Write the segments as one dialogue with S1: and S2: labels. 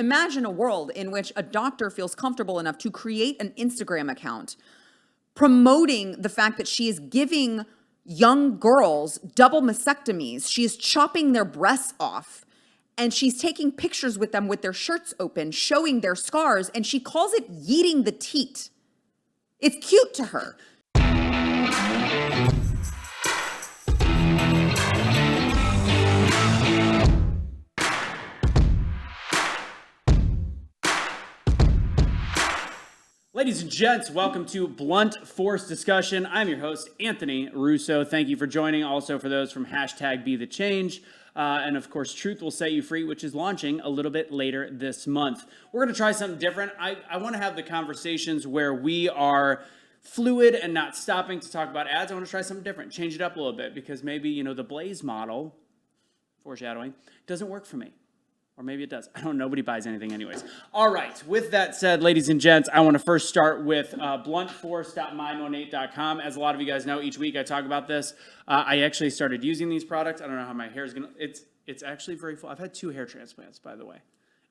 S1: Imagine a world in which a doctor feels comfortable enough to create an Instagram account promoting the fact that she is giving young girls double mastectomies. She is chopping their breasts off, and she's taking pictures with them with their shirts open, showing their scars, and she calls it yeeting the teat. It's cute to her.
S2: Ladies and gents, welcome to Blunt Force Discussion. I'm your host, Anthony Russo. Thank you for joining. Also for those from #BeTheChange. And of course, Truth Will Set You Free, which is launching a little bit later this month. We're going to try something different. I want to have the conversations where we are fluid and not stopping to talk about ads. I want to try something different, change it up a little bit, because maybe, the Blaze model, foreshadowing, doesn't work for me. Or maybe it does. I don't know. Nobody buys anything anyways. All right. With that said, ladies and gents, I want to first start with bluntforce.mymonate.com. As a lot of you guys know, each week I talk about this. I actually started using these products. I don't know how my hair is going to... It's actually very full. I've had 2 hair transplants, by the way.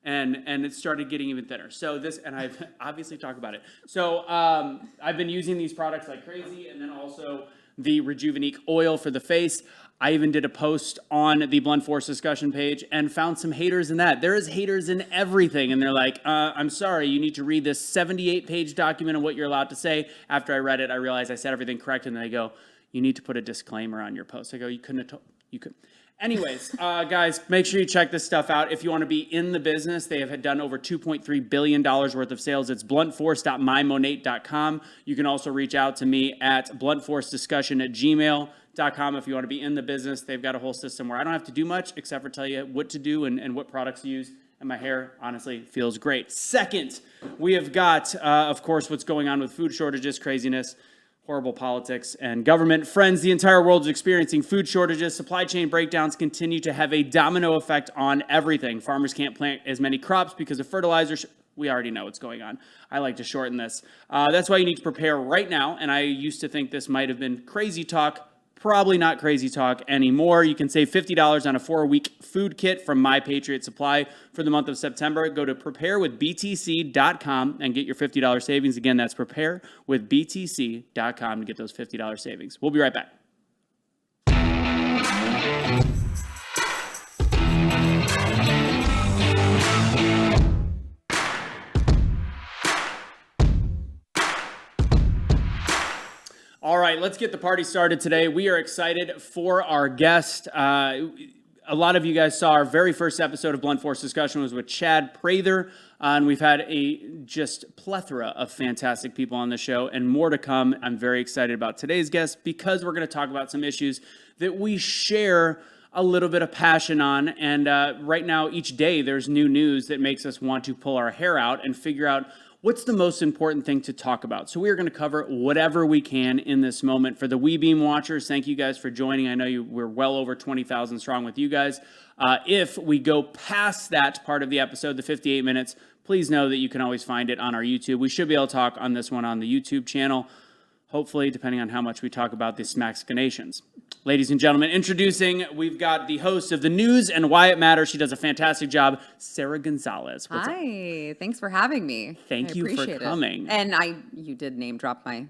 S2: And it started getting even thinner. So this... And I've obviously talked about it. So I've been using these products like crazy. And then also the Rejuvenique oil for the face. I even did a post on the Blunt Force discussion page and found some haters in that. There is haters in everything. And they're like, I'm sorry, you need to read this 78-page document on what you're allowed to say. After I read it, I realized I said everything correct. And they go, you need to put a disclaimer on your post. I go, you couldn't have told, you could. Anyways, guys, make sure you check this stuff out. If you want to be in the business, they have done over $2.3 billion worth of sales. It's bluntforce.mymonate.com. You can also reach out to me at bluntforcediscussion@gmail.com if you want to be in the business. They've got a whole system where I don't have to do much except for tell you what to do and what products to use. And my hair, honestly, feels great. Second, we have got, of course, what's going on with food shortages, craziness, horrible politics, and government. Friends, the entire world is experiencing food shortages. Supply chain breakdowns continue to have a domino effect on everything. Farmers can't plant as many crops because of fertilizer. We already know what's going on. I like to shorten this. That's why you need to prepare right now. And I used to think this might have been crazy talk. Probably not crazy talk anymore. You can save $50 on a 4-week food kit from My Patriot Supply for the month of September. Go to preparewithbtc.com and get your $50 savings. Again, that's preparewithbtc.com to get those $50 savings. We'll be right back. All right, let's get the party started today. We are excited for our guest. A lot of you guys saw our very first episode of Blunt Force Discussion was with Chad Prather, and we've had a just plethora of fantastic people on the show and more to come. I'm very excited about today's guest because we're going to talk about some issues that we share a little bit of passion on. And right now, each day, there's new news that makes us want to pull our hair out and figure out what's the most important thing to talk about? So we are going to cover whatever we can in this moment. For the WeBeam watchers, thank you guys for joining. I know we're well over 20,000 strong with you guys. If we go past that part of the episode, the 58 minutes, please know that you can always find it on our YouTube. We should be able to talk on this one on the YouTube channel, hopefully, depending on how much we talk about the Smaxcanations. Ladies and gentlemen, introducing, we've got the host of The News and Why It Matters. She does a fantastic job, Sara Gonzales.
S1: Hi, thanks for having me.
S2: Thank you for coming.
S1: And you did name drop my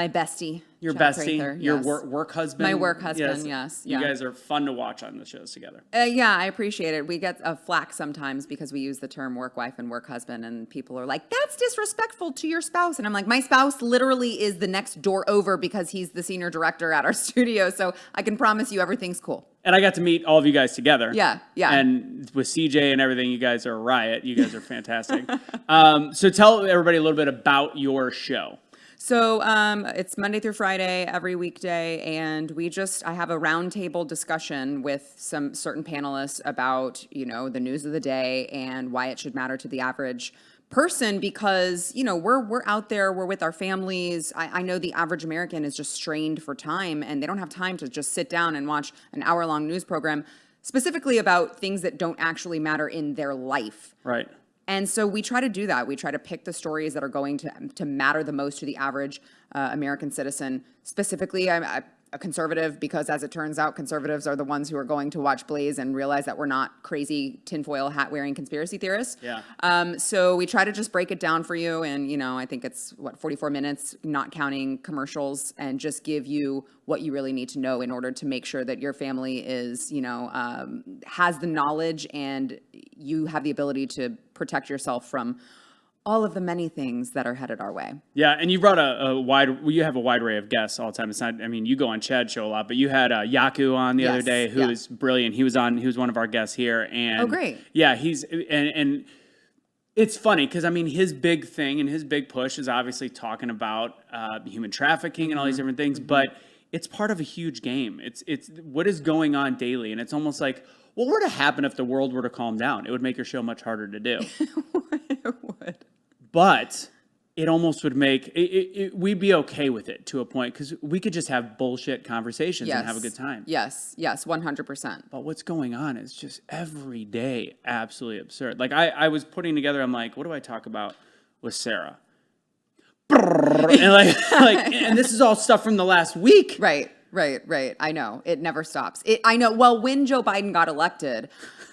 S1: bestie.
S2: Your
S1: Chad
S2: bestie,
S1: Prather,
S2: your
S1: yes.
S2: work husband.
S1: My work husband, yes.
S2: You guys are fun to watch on the shows together.
S1: Yeah, I appreciate it. We get a flack sometimes because we use the term work wife and work husband, and people are like, that's disrespectful to your spouse. And I'm like, my spouse literally is the next door over because he's the senior director at our studio, so I can promise you everything's cool.
S2: And I got to meet all of you guys together.
S1: Yeah.
S2: And with CJ and everything, you guys are a riot. You guys are fantastic. So tell everybody a little bit about your show.
S1: So it's Monday through Friday, every weekday, and I have a roundtable discussion with some certain panelists about, the news of the day and why it should matter to the average person because, we're out there, we're with our families. I know the average American is just strained for time, and they don't have time to just sit down and watch an hour-long news program, specifically about things that don't actually matter in their life.
S2: Right.
S1: And so we try to do that. We try to pick the stories that are going to matter the most to the average American citizen. Specifically, a conservative, because as it turns out, conservatives are the ones who are going to watch Blaze and realize that we're not crazy tinfoil hat wearing conspiracy theorists.
S2: Yeah.
S1: So we try to just break it down for you. And, I think it's 44 minutes, not counting commercials, and just give you what you really need to know in order to make sure that your family is, has the knowledge and you have the ability to protect yourself from all of the many things that are headed our way.
S2: Yeah, and you brought you have a wide array of guests all the time. It's not, you go on Chad's show a lot, but you had Yaku on the other day, who is brilliant. He was one of our guests here. And
S1: oh, great.
S2: Yeah, and it's funny because, his big thing and his big push is obviously talking about human trafficking and all these different things, but it's part of a huge game. It's what is going on daily, and it's almost like, what were to happen if the world were to calm down? It would make your show much harder to do.
S1: It would.
S2: But it almost would make we'd be okay with it to a point, because we could just have bullshit conversations and have a good time.
S1: Yes, 100%.
S2: But what's going on is just every day absolutely absurd. Like I was putting together, I'm like, what do I talk about with Sarah? And and this is all stuff from the last week.
S1: Right. I know. It never stops. I know. Well, when Joe Biden got elected,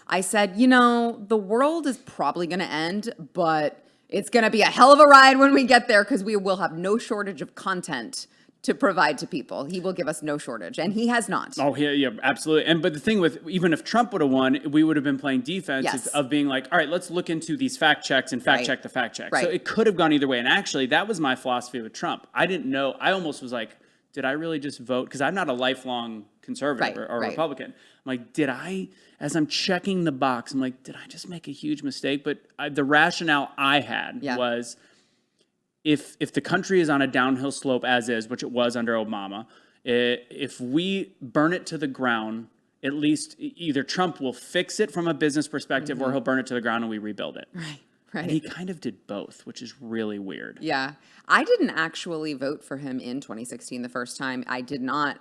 S1: I said, the world is probably going to end, but it's going to be a hell of a ride when we get there, because we will have no shortage of content to provide to people. He will give us no shortage, and he has not.
S2: Oh, yeah, absolutely. But the thing with, even if Trump would have won, we would have been playing defense of being like, all right, let's look into these fact checks and fact check the fact check.
S1: Right.
S2: So it could have gone either way. And actually, that was my philosophy with Trump. I didn't know. I almost was like, did I really just vote? Because I'm not a lifelong conservative or Republican. I'm like, as I'm checking the box, I'm like, did I just make a huge mistake? But the rationale I had was, if the country is on a downhill slope as is, which it was under Obama, if we burn it to the ground, at least either Trump will fix it from a business perspective, or he'll burn it to the ground and we rebuild it.
S1: Right.
S2: And he kind of did both, which is really weird.
S1: Yeah. I didn't actually vote for him in 2016 the first time. I did not.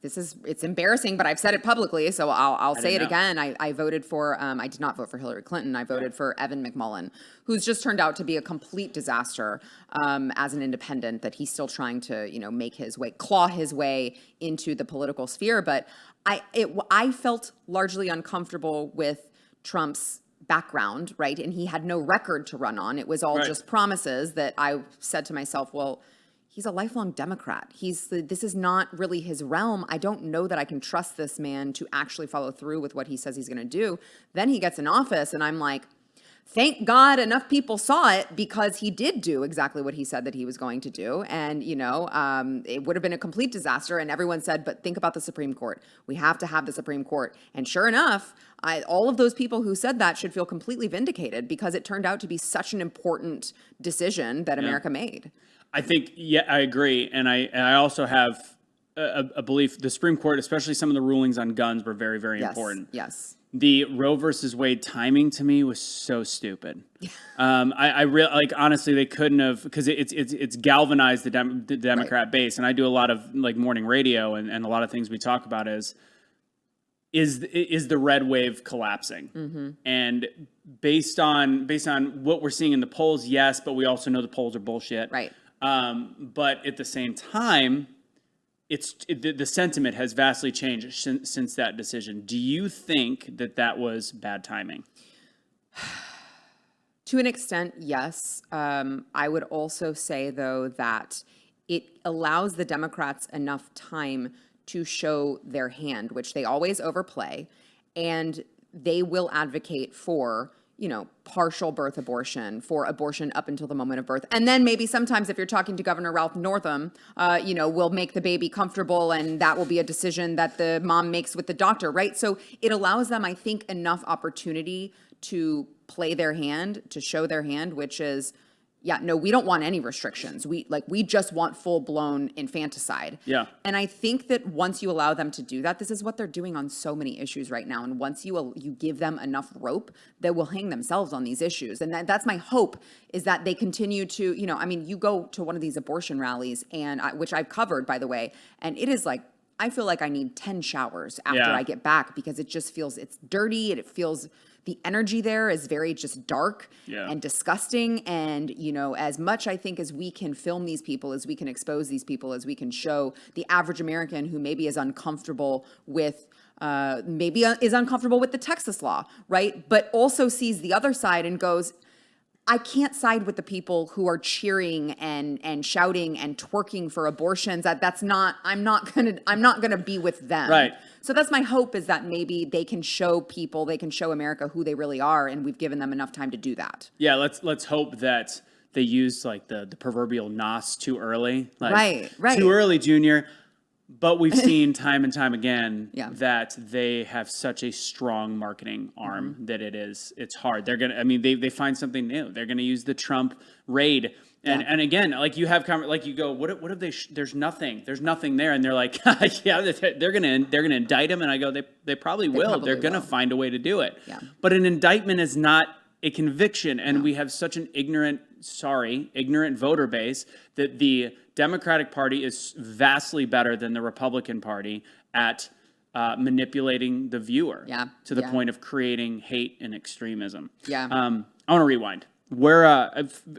S1: It's embarrassing, but I've said it publicly, so I'll say it again. I voted for, I did not vote for Hillary Clinton. I voted for Evan McMullin, who's just turned out to be a complete disaster as an independent, that he's still trying to, claw his way into the political sphere. But I felt largely uncomfortable with Trump's background, right? And he had no record to run on. It was all just promises that I said to myself, well, he's a lifelong Democrat. This is not really his realm. I don't know that I can trust this man to actually follow through with what he says he's going to do. Then he gets in office, and I'm like, thank God enough people saw it, because he did do exactly what he said that he was going to do. And, it would have been a complete disaster. And everyone said, but think about the Supreme Court. We have to have the Supreme Court. And sure enough, all of those people who said that should feel completely vindicated, because it turned out to be such an important decision that America made.
S2: I think, I agree. And I also have a belief the Supreme Court, especially some of the rulings on guns, were very, very important.
S1: Yes.
S2: The Roe versus Wade timing to me was so stupid. I really, honestly, they couldn't have, because it's galvanized the Democrat base. And I do a lot of morning radio, and a lot of things we talk about is the red wave collapsing? Mm-hmm. And based on what we're seeing in the polls, yes, but we also know the polls are bullshit.
S1: Right.
S2: But at the same time, the sentiment has vastly changed since that decision. Do you think that was bad timing?
S1: To an extent, yes. I would also say, though, that it allows the Democrats enough time to show their hand, which they always overplay, and they will advocate for, partial birth abortion, for abortion up until the moment of birth. And then maybe sometimes, if you're talking to Governor Ralph Northam, we'll make the baby comfortable, and that will be a decision that the mom makes with the doctor, right? So it allows them, I think, enough opportunity to play their hand, to show their hand, which is, we don't want any restrictions. We just want full-blown infanticide. Yeah. And I think that once you allow them to do that, this is what they're doing on so many issues right now. And once you give them enough rope, they will hang themselves on these issues. And that's my hope, is that they continue to, you go to one of these abortion rallies, and which I've covered, by the way, and it is I feel like I need 10 showers after I get back, because it just feels, it's dirty, and it feels, the energy there is very just dark and disgusting. And, you know, as much I think as we can film these people, as we can expose these people, as we can show the average American who maybe is uncomfortable with is uncomfortable with the Texas law, right? But also sees the other side and goes, I can't side with the people who are cheering and shouting and twerking for abortions. I'm not gonna be with them.
S2: Right.
S1: So that's my hope, is that maybe they can show America who they really are, and we've given them enough time to do that.
S2: Yeah, let's hope that they used like the proverbial nos too early. Like,
S1: right.
S2: Too early, Junior. But we've seen time and time again that they have such a strong marketing arm that it's hard. They're going to, they find something new. They're going to use the Trump raid. And again, like you go, what if there's nothing there. And they're like, yeah, they're going to indict him. And I go, they probably will. They're going to find a way to do it.
S1: Yeah.
S2: But an indictment is not a conviction. And we have such an ignorant voter base that the Democratic Party is vastly better than the Republican Party at manipulating the viewer to the point of creating hate and extremism.
S1: Yeah.
S2: I want to rewind. Where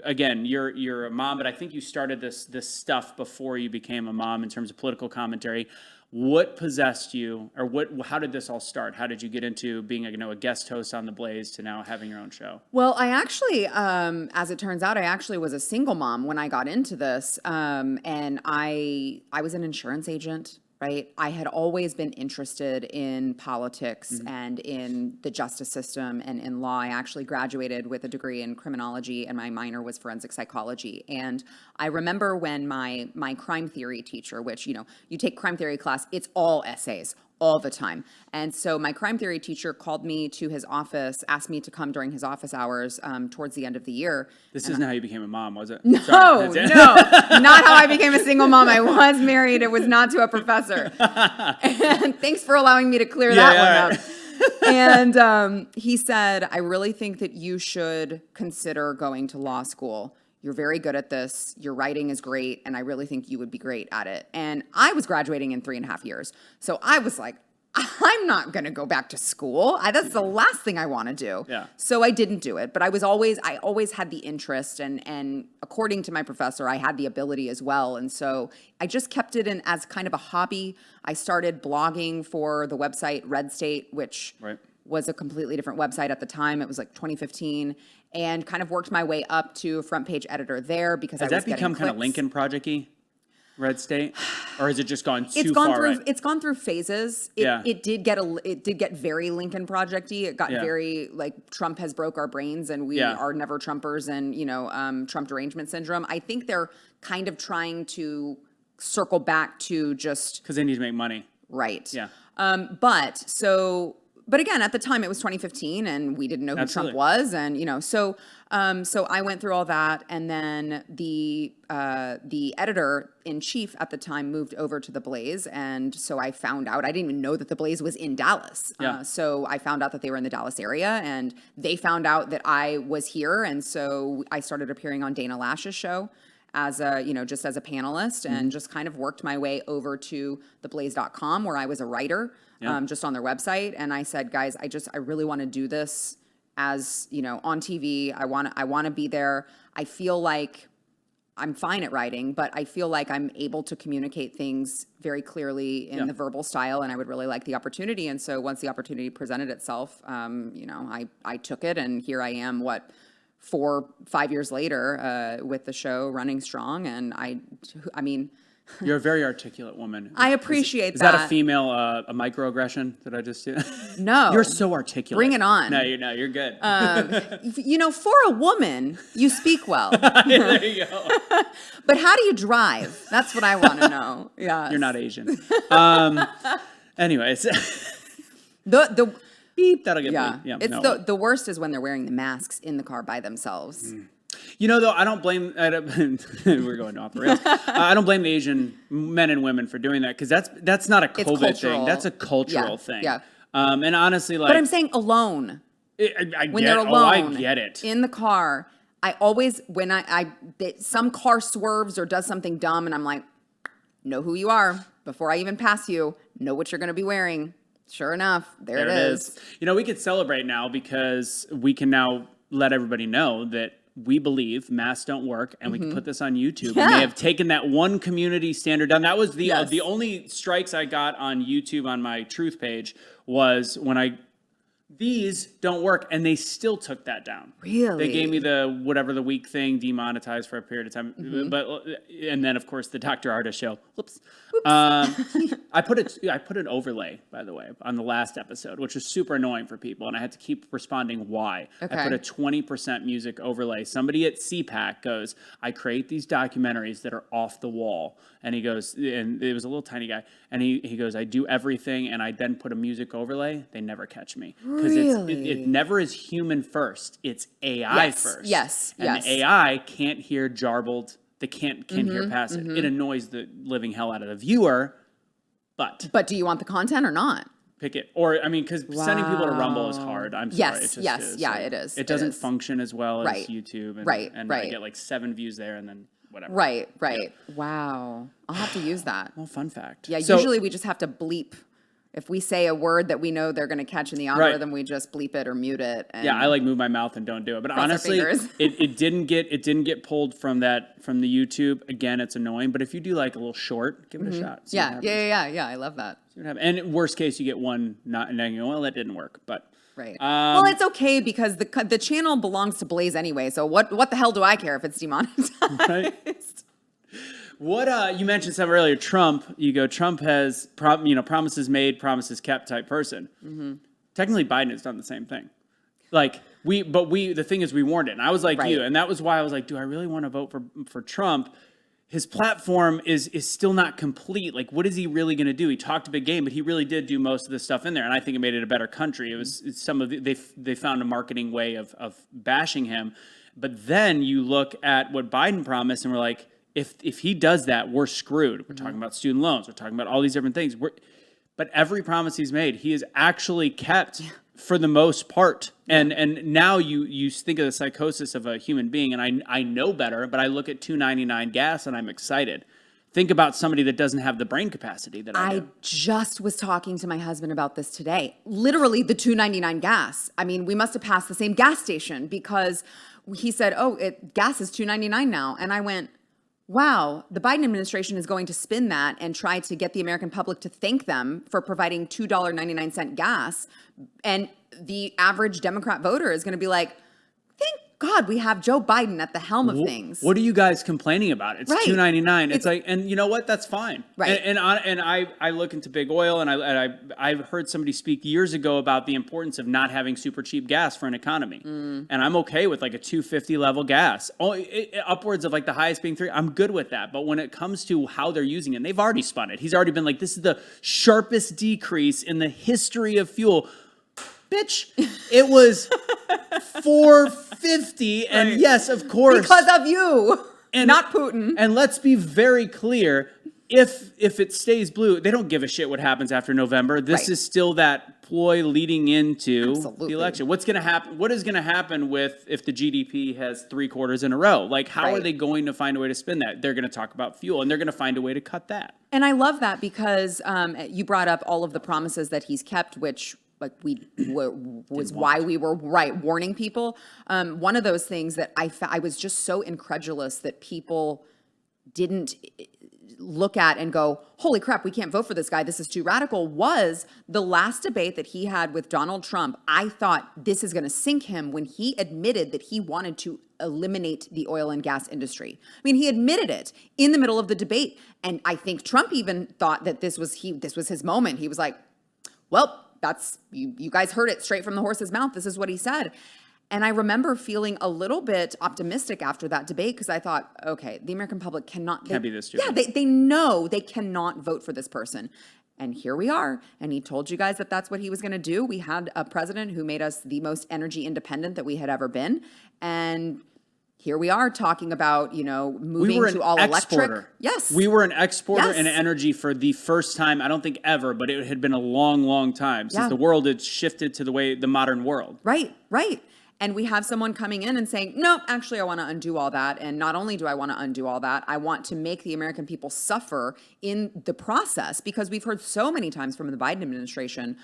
S2: again, you're a mom, but I think you started this stuff before you became a mom in terms of political commentary. What possessed you, or how did this all start? How did you get into being a guest host on The Blaze to now having your own show?
S1: Well, I actually, as it turns out, I actually was a single mom when I got into this, and I was an insurance agent. Right. I had always been interested in politics and in the justice system and in law. I actually graduated with a degree in criminology, and my minor was forensic psychology. And I remember when my crime theory teacher, which, you take crime theory class, it's all essays all the time. And so my crime theory teacher called me to his office, asked me to come during his office hours towards the end of the year.
S2: This isn't how you became a mom, was it?
S1: No, not how I became a single mom. I was married. It was not to a professor. And thanks for allowing me to clear that one up. And he said, I really think that you should consider going to law school. You're very good at this. Your writing is great. And I really think you would be great at it. And I was graduating in 3.5 years. So I was like, I'm not going to go back to school. That's the last thing I want to do.
S2: Yeah.
S1: So I didn't do it. But I always had the interest. And according to my professor, I had the ability as well. And so I just kept it in as kind of a hobby. I started blogging for the website Red State, which was a completely different website at the time. It was like 2015. And kind of worked my way up to a front page editor there because I was getting clicks.
S2: Has that become kind of Lincoln Project-y, Red State? Or has it just gone too far?
S1: It's gone through phases. It did get very Lincoln Project-y. It got very like Trump has broke our brains and we are never Trumpers and Trump derangement syndrome. I think they're kind of trying to circle back to just
S2: because they need to make money.
S1: Right.
S2: Yeah.
S1: But again, at the time it was 2015 and we didn't know who Trump was. And, so I went through all that. And then the editor in chief at the time moved over to The Blaze. And so I found out, I didn't even know that The Blaze was in Dallas. So I found out that they were in the Dallas area and they found out that I was here. And so I started appearing on Dana Lash's show as just as a panelist and just kind of worked my way over to theblaze.com where I was a writer. Just on their website. And I said, guys, I really want to do this as, on TV. I want to be there. I feel like I'm fine at writing, but I feel like I'm able to communicate things very clearly in the verbal style. And I would really like the opportunity. And so once the opportunity presented itself, I took it and here I am, 4-5 years later, with the show running strong. And I mean,
S2: you're a very articulate woman.
S1: I appreciate that.
S2: Is that a female a microaggression that I just do?
S1: No.
S2: You're so articulate.
S1: Bring it on.
S2: No, you're good.
S1: For a woman, you speak well.
S2: There you go.
S1: But how do you drive? That's what I want to know. Yeah.
S2: You're not Asian. Anyways.
S1: The
S2: beep, that'll get
S1: yeah.
S2: me. Yeah.
S1: It's the worst is when they're wearing the masks in the car by themselves.
S2: Though, I don't blame. We're going off the rails. I don't blame the Asian men and women for doing that because that's not a COVID thing. That's a cultural thing. Yeah. And honestly,
S1: but I'm saying alone. When they're alone,
S2: I get it.
S1: In the car, I always some car swerves or does something dumb, and I'm like, know who you are before I even pass you. Know what you're going to be wearing. Sure enough, there it is.
S2: You know, we could celebrate now because we can now let everybody know that we believe masks don't work, and we can put this on YouTube.
S1: Yeah.
S2: And they have taken that one community standard down. That was the
S1: Yes.
S2: the only strikes I got on YouTube on my truth page was when these don't work, and they still took that down.
S1: Really?
S2: They gave me the whatever the week thing demonetized for a period of time, and then of course the Dr. Artist show. Whoops. I put an overlay, by the way, on the last episode, which was super annoying for people, and I had to keep responding why.
S1: Okay.
S2: I put a 20% music overlay. Somebody at CPAC goes, I create these documentaries that are off the wall, and he goes, and it was a little tiny guy, and he goes, I do everything, and I then put a music overlay. They never catch me because it never is human first. It's AI first.
S1: Yes.
S2: And AI can't hear jarbled. They can't hear past it. It annoys the living hell out of the viewer, but
S1: do you want the content or not?
S2: pick it. Or, I mean, because sending people to Rumble is hard. I'm sorry. It just is.
S1: Yeah, it is.
S2: It doesn't function as well as YouTube. And, and I get like 7 views there and then whatever.
S1: Right. Wow. I'll have to use that.
S2: Well, fun fact.
S1: Yeah, usually we just have to bleep. If we say a word that we know they're going to catch in the algorithm, we just bleep it or mute it. And
S2: I like move my mouth and don't do it. But honestly, it didn't get pulled from the YouTube. Again, it's annoying. But if you do like a little short, give it a shot.
S1: Yeah. I love that.
S2: See what happens. And worst case, you get one not, and then you go, well, that didn't work. But
S1: right. Well, it's okay because the channel belongs to Blaze anyway. So what the hell do I care if it's demonetized?
S2: Right. What you mentioned some earlier, Trump. You go, Trump has promises made, promises kept type person. Technically, Biden has done the same thing. The thing is, we warned it, and I was like you, and that was why I was like, do I really want to vote for Trump? His platform is still not complete. Like, what is he really going to do? He talked a big game, but he really did do most of the stuff in there, and I think it made it a better country. It's some of they found a marketing way of bashing him, but then you look at what Biden promised, and we're like, if he does that, we're screwed. We're talking about student loans. We're talking about all these different things. But every promise he's made, he has actually kept for the most part. And now you think of the psychosis of a human being, and I know better, but I look at $2.99 gas and I'm excited. Think about somebody that doesn't have the brain capacity that I do.
S1: I just was talking to my husband about this today. Literally the $2.99 gas. I mean, we must have passed the same gas station because he said, gas is $2.99 now. And I went, wow, the Biden administration is going to spin that and try to get the American public to thank them for providing $2.99 gas. And the average Democrat voter is going to be like, thank God we have Joe Biden at the helm of things.
S2: What are you guys complaining about? It's $2.99. It's like, and you know what? That's fine.
S1: Right.
S2: And I look into big oil, and I've heard somebody speak years ago about the importance of not having super cheap gas for an economy. And I'm okay with like a $2.50 level gas. Upwards of like the highest being $3. I'm good with that. But when it comes to how they're using it, and they've already spun it. He's already been like, this is the sharpest decrease in the history of fuel. Bitch, it was $4.50, and yes, of course,
S1: because of you, and not Putin.
S2: And let's be very clear: if it stays blue, they don't give a shit what happens after November. This is still that ploy leading into the election. What's going to happen? What is going to happen if the GDP has 3 quarters in a row? Like, how are they going to find a way to spin that? They're going to talk about fuel, and they're going to find a way to cut that. And
S1: I love that because you brought up all of the promises that he's kept, which. Was why we were warning people. One of those things that I was just so incredulous that people didn't look at and go, holy crap, we can't vote for this guy. This is too radical. Was the last debate that he had with Donald Trump. I thought this is going to sink him when he admitted that he wanted to eliminate the oil and gas industry. I mean, he admitted it in the middle of the debate. And I think Trump even thought that this was his moment. He was like, well, that's you guys heard it straight from the horse's mouth. This is what he said. And I remember feeling a little bit optimistic after that debate because I thought, okay, the American public can't be this stupid. Yeah, they know they cannot vote for this person. And here we are. And he told you guys that that's what he was going to do. We had a president who made us the most energy independent that we had ever been. And here we are talking about, moving to all electric. Yes.
S2: We were an exporter in energy for the first time, I don't think ever, but it had been a long, long time since the world had shifted to the modern world.
S1: Right. And we have someone coming in and saying, no, actually, I want to undo all that. And not only do I want to undo all that, I want to make the American people suffer in the process, because we've heard so many times from the Biden administration,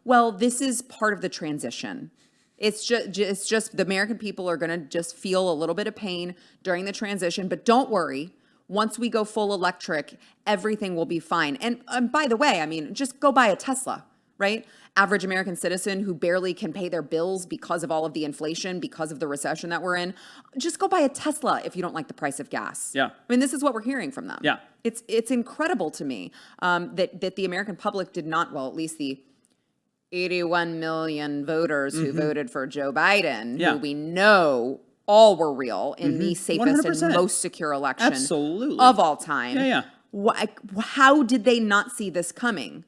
S1: well, this is part of the transition. It's just the American people are going to just feel a little bit of pain during the transition. But don't worry. Once we go full electric, everything will be fine. And by the way, I mean, just go buy a Tesla, right? Average American citizen who barely can pay their bills because of all of the inflation, because of the recession that we're in. Just go buy a Tesla if you don't like the price of gas.
S2: Yeah.
S1: I mean, this is what we're hearing from them.
S2: Yeah.
S1: It's incredible to me that the American public did not, well, at least the 81 million voters who voted for Joe Biden, who we know all were real in the safest
S2: 100%.
S1: and most secure election
S2: Absolutely.
S1: of all time.
S2: Yeah.
S1: How did they not see this coming?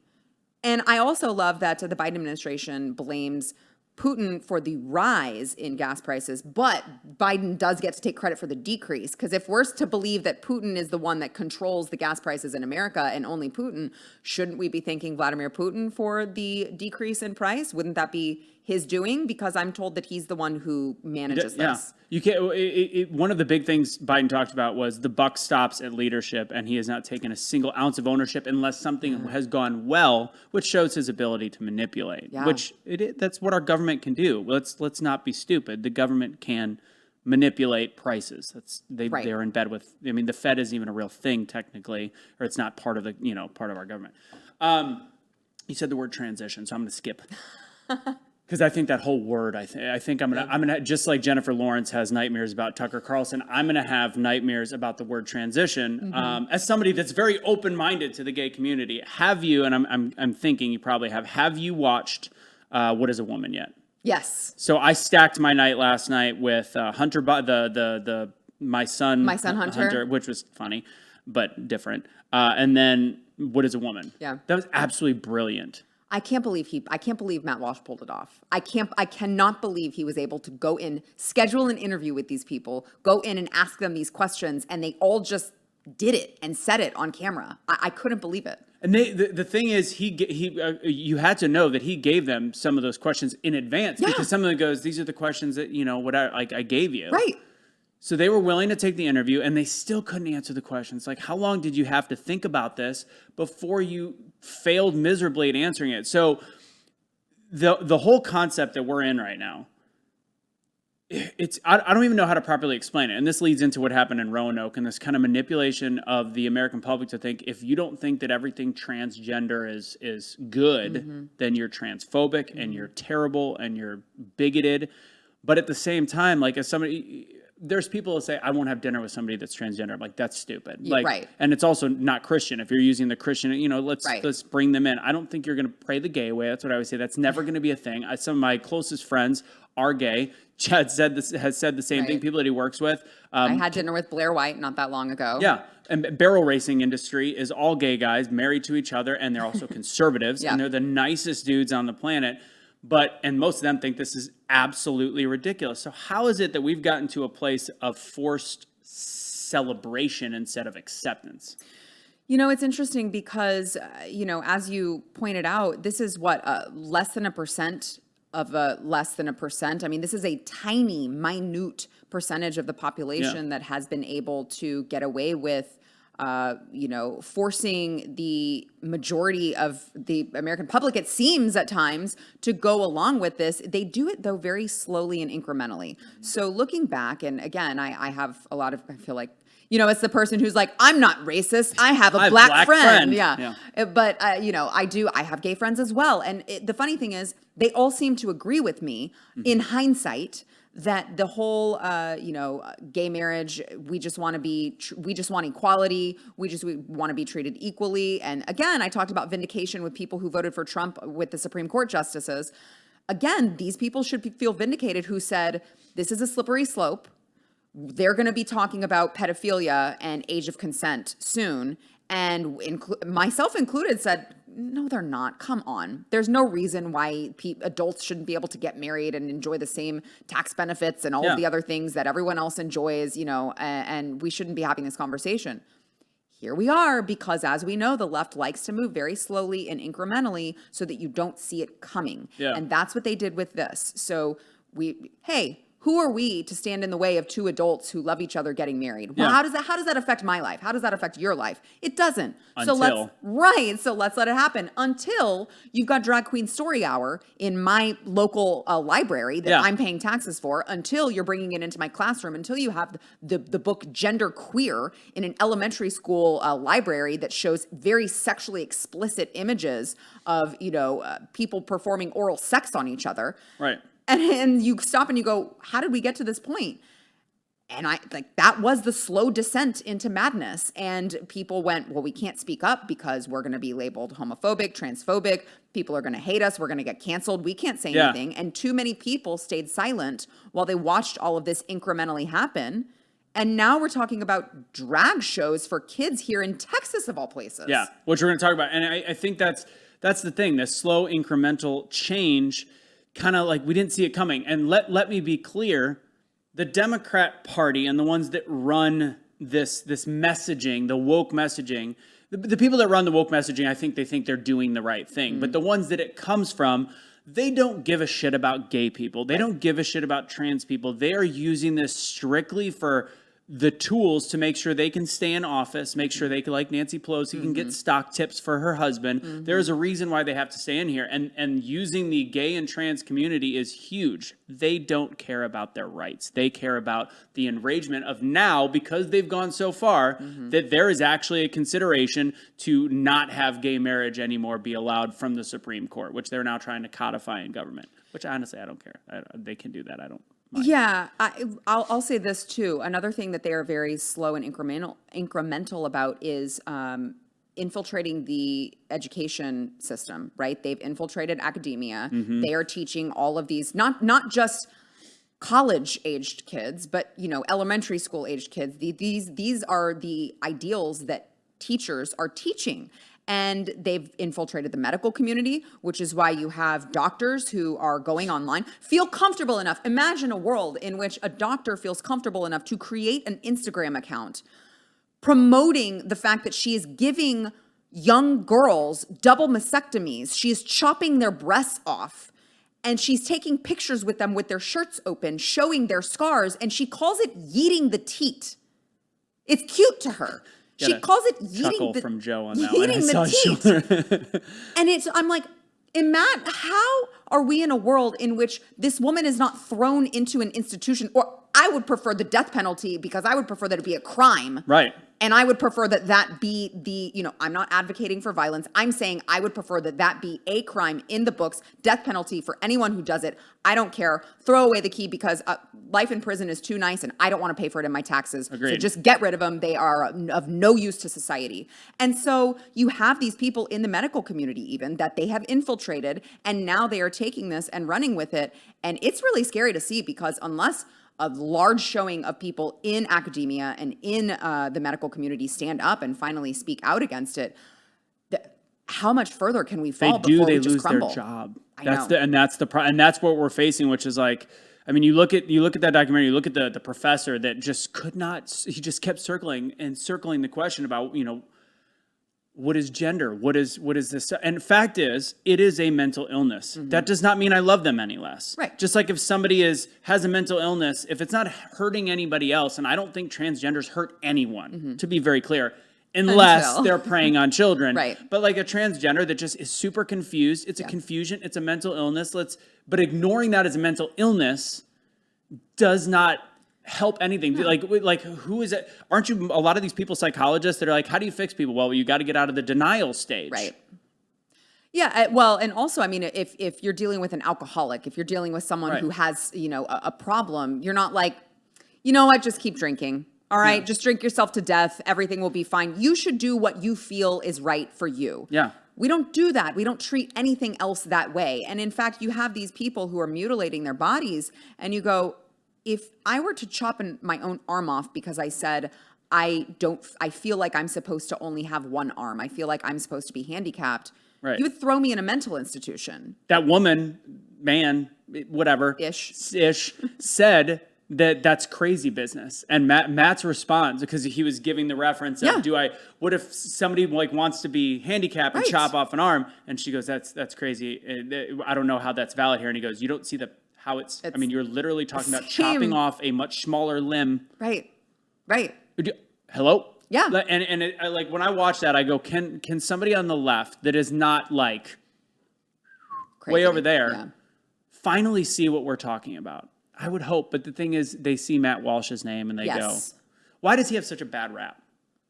S1: And I also love that the Biden administration blames Putin for the rise in gas prices, but Biden does get to take credit for the decrease. Because if we're to believe that Putin is the one that controls the gas prices in America and only Putin, shouldn't we be thanking Vladimir Putin for the decrease in price? Wouldn't that be his doing? Because I'm told that he's the one who manages this.
S2: You can't. One of the big things Biden talked about was the buck stops at leadership, and he has not taken a single ounce of ownership unless something has gone well, which shows his ability to manipulate.
S1: Yeah.
S2: Which that's what our government can do. Let's not be stupid. The government can manipulate prices. They're in bed with. I mean, the Fed isn't even a real thing technically, or it's not part of part of our government. You said the word transition, so I'm going to skip. Because I think that whole word, I think I'm gonna just like Jennifer Lawrence has nightmares about Tucker Carlson, I'm gonna have nightmares about the word transition. As somebody that's very open-minded to the gay community, have you? And I'm thinking you probably have. Have you watched What Is a Woman yet?
S1: Yes.
S2: So I stacked my night last night with Hunter, my son Hunter, which was funny but different, and then What Is a Woman?
S1: Yeah,
S2: that was absolutely brilliant.
S1: I can't believe Matt Walsh pulled it off. I cannot believe he was able to go in, schedule an interview with these people, go in and ask them these questions, and they all just did it and said it on camera. I couldn't believe it.
S2: And the thing is, you had to know that he gave them some of those questions in advance, because some of them goes, these are the questions that I gave you.
S1: Right.
S2: So they were willing to take the interview, and they still couldn't answer the questions. Like, how long did you have to think about this before you failed miserably at answering it? So the whole concept that we're in right now, I don't even know how to properly explain it. And this leads into what happened in Roanoke and this kind of manipulation of the American public to think if you don't think that everything transgender is good, then you're transphobic and you're terrible and you're bigoted. But at the same time, like as somebody... There's people that say, I won't have dinner with somebody that's transgender. I'm like, that's stupid. Like,
S1: right.
S2: And it's also not Christian. If you're using the Christian, let's bring them in. I don't think you're going to pray the gay way. That's what I always say. That's never going to be a thing. Some of my closest friends are gay. Chad has said the same thing. People that he works with.
S1: I had dinner with Blair White not that long ago.
S2: Yeah. And barrel racing industry is all gay guys married to each other. And they're also conservatives. And they're the nicest dudes on the planet. And most of them think this is absolutely ridiculous. So how is it that we've gotten to a place of forced celebration instead of acceptance?
S1: It's interesting because, as you pointed out, this is less than a percent of less than a percent. I mean, this is a tiny, minute percentage of the population that has been able to get away with forcing the majority of the American public, it seems at times, to go along with this. They do it, though, very slowly and incrementally. So looking back, and again, I have a lot of, I feel like, it's the person who's like, I'm not racist. I have a black friend. Yeah. But, I have gay friends as well. And the funny thing is, they all seem to agree with me in hindsight that the whole, gay marriage, we just want equality. We want to be treated equally. And again, I talked about vindication with people who voted for Trump with the Supreme Court justices. Again, these people should feel vindicated who said, this is a slippery slope. They're going to be talking about pedophilia and age of consent soon. And myself included said, no, they're not. Come on. There's no reason why adults shouldn't be able to get married and enjoy the same tax benefits and all of the other things that everyone else enjoys, and we shouldn't be having this conversation. Here we are, because as we know, the left likes to move very slowly and incrementally so that you don't see it coming. Yeah. And that's what they did with this. So hey, who are we to stand in the way of two adults who love each other getting married? Well,
S2: Yeah.
S1: how does that affect my life? How does that affect your life? It doesn't. So
S2: Until.
S1: let's let it happen until you've got Drag Queen Story Hour in my local library that I'm paying taxes for, until you're bringing it into my classroom, until you have the book Gender Queer in an elementary school library that shows very sexually explicit images of, people performing oral sex on each other.
S2: Right.
S1: And you stop and you go, how did we get to this point? And that was the slow descent into madness. And people went, well, we can't speak up because we're going to be labeled homophobic, transphobic. People are going to hate us. We're going to get canceled. We can't say anything. And too many people stayed silent while they watched all of this incrementally happen. And now we're talking about drag shows for kids here in Texas, of all places.
S2: Yeah, which we're going to talk about. And I think that's the thing, this slow incremental change, kind of like we didn't see it coming. And let me be clear, the Democrat Party and the ones that run this messaging, the woke messaging, the people that run the woke messaging, I think they think they're doing the right thing. But the ones that it comes from, they don't give a shit about gay people. They don't give a shit about trans people. They are using this strictly for the tools to make sure they can stay in office, make sure they can, like Nancy Pelosi, can get stock tips for her husband. There is a reason why they have to stay in here. And using the gay and trans community is huge. They don't care about their rights. They care about the enragement of now, because they've gone so far, that there is actually a consideration to not have gay marriage anymore be allowed from the Supreme Court, which they're now trying to codify in government, which honestly, I don't care. They can do that. I don't.
S1: Yeah, I'll say this too. Another thing that they are very slow and incremental about is infiltrating the education system, right? They've infiltrated academia. They are teaching all of these, not just college-aged kids, but elementary school-aged kids. These are the ideals that teachers are teaching. And they've infiltrated the medical community, which is why you have doctors who are going online, feel comfortable enough. Imagine a world in which a doctor feels comfortable enough to create an Instagram account promoting the fact that she is giving young girls double mastectomies. She is chopping their breasts off, and she's taking pictures with them with their shirts open, showing their scars, and she calls it yeeting the teat. It's cute to her. She calls it yeeting
S2: from Joe on that one.
S1: The teat. And I'm like, how are we in a world in which this woman is not thrown into an institution? Or I would prefer the death penalty, because I would prefer that it be a crime.
S2: Right.
S1: And I would prefer that be I'm not advocating for violence. I'm saying I would prefer that be a crime in the books, death penalty for anyone who does it. I don't care. Throw away the key, because life in prison is too nice and I don't want to pay for it in my taxes.
S2: Agreed.
S1: So just get rid of them. They are of no use to society. And so you have these people in the medical community even that they have infiltrated, and now they are taking this and running with it. And it's really scary to see, because unless a large showing of people in academia and in the medical community stand up and finally speak out against it, how much further can we fall before we just crumble?
S2: Their job.
S1: That's
S2: what we're facing, which is like, I mean, you look at that documentary, you look at the professor that just could not, he just kept circling the question about, what is gender? What is this? And fact is, it is a mental illness. That does not mean I love them any less.
S1: Right.
S2: Just like if somebody has a mental illness, if it's not hurting anybody else, and I don't think transgenders hurt anyone, to be very clear, unless they're preying on children.
S1: Right.
S2: But like a transgender that just is super confused, it's a confusion, it's a mental illness. But ignoring that as a mental illness does not help anything. Like who is it? Aren't you a lot of these people psychologists that are like, how do you fix people? Well, you got to get out of the denial stage.
S1: Right. Yeah, well, and also, I mean, if you're dealing with an alcoholic, if you're dealing with someone who has, a problem, you're not like, you know what, just keep drinking. All right, just drink yourself to death. Everything will be fine. You should do what you feel is right for you.
S2: Yeah.
S1: We don't do that. We don't treat anything else that way. And in fact, you have these people who are mutilating their bodies, and you go, if I were to chop my own arm off because I said, I feel like I'm supposed to only have one arm, I feel like I'm supposed to be handicapped, you would throw me in a mental institution.
S2: That woman, man, whatever,
S1: ish
S2: said that's crazy business. And Matt's response, because he was giving the reference of, what if somebody wants to be handicapped and chop off an arm? And she goes, that's crazy. I don't know how that's valid here. And he goes, you don't see how I mean, you're literally talking about
S1: same.
S2: chopping off a much smaller limb.
S1: Right.
S2: Hello?
S1: Yeah.
S2: And like when I watch that, I go, can somebody on the left that is not like
S1: Crazy.
S2: way over there
S1: Yeah.
S2: finally see what we're talking about? I would hope. But the thing is, they see Matt Walsh's name and they go, why does he have such a bad rap?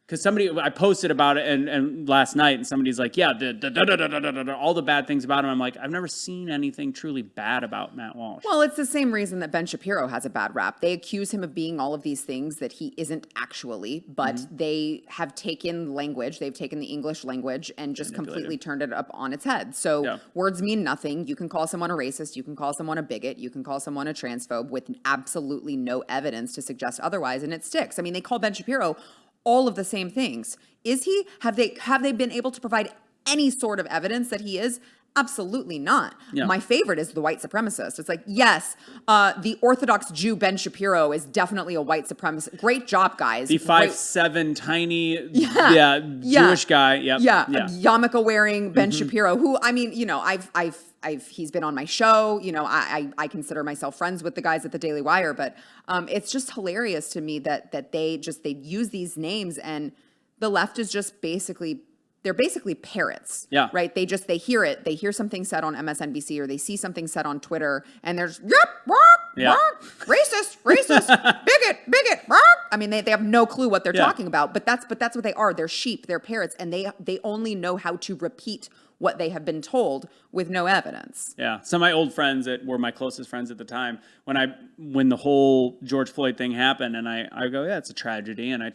S2: Because I posted about it and last night, and somebody's like, yeah, all the bad things about him. I'm like, I've never seen anything truly bad about Matt Walsh.
S1: Well, it's the same reason that Ben Shapiro has a bad rap. They accuse him of being all of these things that he isn't actually, but they have taken language, they've taken the English language and just completely turned it up on its head. So words mean nothing. You can call someone a racist, you can call someone a bigot, you can call someone a transphobe with absolutely no evidence to suggest otherwise, and it sticks. I mean, they call Ben Shapiro all of the same things. Is he? Have they been able to provide any sort of evidence that he is? Absolutely not. Yeah. My favorite is the white supremacist. It's like, yes, the Orthodox Jew Ben Shapiro is definitely a white supremacist. Great job, guys.
S2: The 5'7", tiny, Jewish guy. Yep.
S1: Yeah, yarmulke wearing Ben Shapiro, who, I mean, you know, he's been on my show. You know, I consider myself friends with the guys at the Daily Wire, but it's just hilarious to me that they use these names, and the left is just they're basically parrots.
S2: Yeah.
S1: Right. They hear something said on MSNBC or they see something said on Twitter, and there's racist, bigot. I mean, they have no clue what they're talking about, but that's what they are. They're sheep, they're parrots, and they only know how to repeat what they have been told with no evidence.
S2: Yeah. Some of my old friends that were my closest friends at the time, when the whole George Floyd thing happened, and I go, yeah, it's a tragedy. And I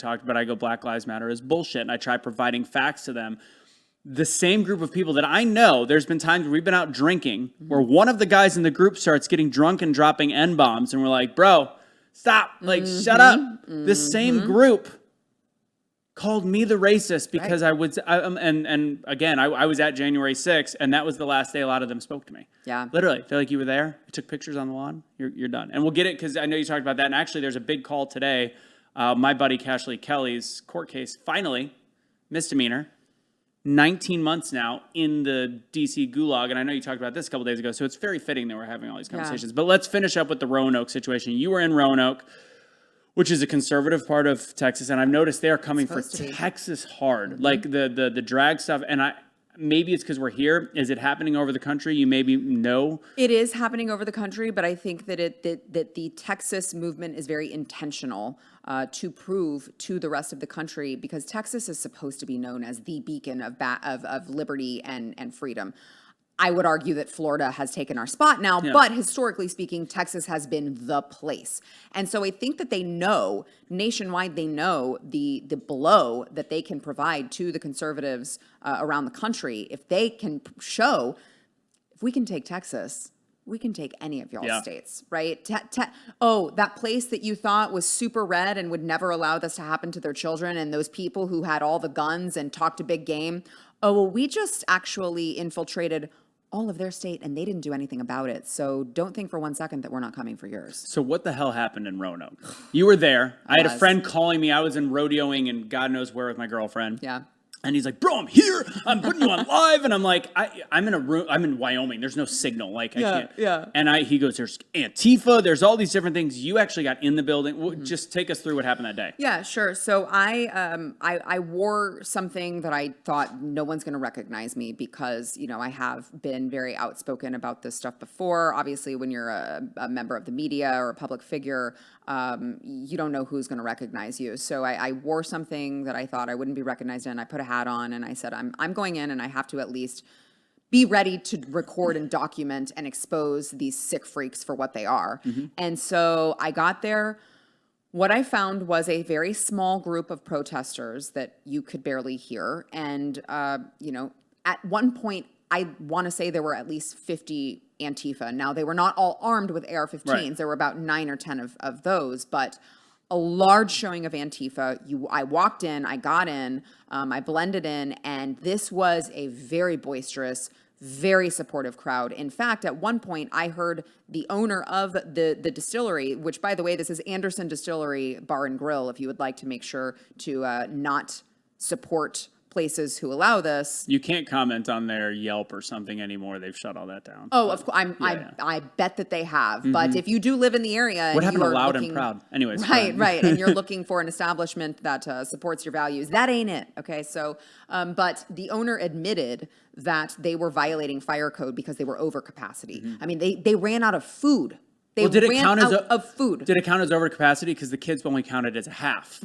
S2: go, Black Lives Matter is bullshit. And I try providing facts to them. The same group of people that I know, there's been times where we've been out drinking where one of the guys in the group starts getting drunk and dropping N-bombs. And we're like, bro, stop. Like, shut up. This same group called me the racist because I was at January 6th, and that was the last day a lot of them spoke to me.
S1: Yeah.
S2: Literally. Feel like you were there. You took pictures on the lawn. You're done. And we'll get it because I know you talked about that. And actually, there's a big call today. My buddy Cashley Kelly's court case, finally, misdemeanor, 19 months now in the D.C. gulag. And I know you talked about this a couple days ago, so it's very fitting that we're having all these conversations. But let's finish up with the Roanoke situation. You were in Roanoke, which is a conservative part of Texas, and I've noticed they are coming for Texas hard, like the drag stuff. And maybe it's because we're here. Is it happening over the country? You maybe know.
S1: It is happening over the country, but I think that the Texas movement is very intentional to prove to the rest of the country, because Texas is supposed to be known as the beacon of liberty and freedom. I would argue that Florida has taken our spot now, but historically speaking, Texas has been the place. And so I think that they know, nationwide, they know the blow that they can provide to the conservatives around the country. If they can show, if we can take Texas, we can take any of y'all's states, right? That place that you thought was super red and would never allow this to happen to their children, and those people who had all the guns and talked a big game, we just actually infiltrated all of their state, and they didn't do anything about it. So don't think for one second that we're not coming for yours.
S2: So what the hell happened in Roanoke? You were there. I had a friend calling me. I was in rodeoing and God knows where with my girlfriend.
S1: Yeah.
S2: And he's like, bro, I'm here. I'm putting you on live. And I'm like, I'm in a room. I'm in Wyoming. There's no signal. Like, I can't. Yeah. And he goes, there's Antifa. There's all these different things. You actually got in the building. Just take us through what happened that day.
S1: Yeah, sure. So I wore something that I thought no one's going to recognize me because, you know, I have been very outspoken about this stuff before. Obviously, when you're a member of the media or a public figure, you don't know who's going to recognize you. So I wore something that I thought I wouldn't be recognized in. I put a hat on and I said, I'm going in and I have to at least be ready to record and document and expose these sick freaks for what they are. And so I got there. What I found was a very small group of protesters that you could barely hear. And, you know, at one point, I want to say there were at least 50 Antifa. Now, they were not all armed with AR-15s. Right. There were about 9 or 10 of those, but a large showing of Antifa. I walked in, I got in, I blended in, and this was a very boisterous, very supportive crowd. In fact, at one point, I heard the owner of the distillery, which, by the way, this is Anderson Distillery Bar and Grill, if you would like to make sure to not support places who allow this.
S2: You can't comment on their Yelp or something anymore. They've shut all that down.
S1: Oh, of course. I bet that they have. But if you do live in the area,
S2: What happened to Loud
S1: looking,
S2: and Proud? Anyways,
S1: right, and you're looking for an establishment that supports your values, that ain't it. Okay, so, but the owner admitted that they were violating fire code because they were over capacity. I mean, they ran out of food.
S2: Did it count as
S1: of food?
S2: Did it count as overcapacity? Because the kids only counted as a half,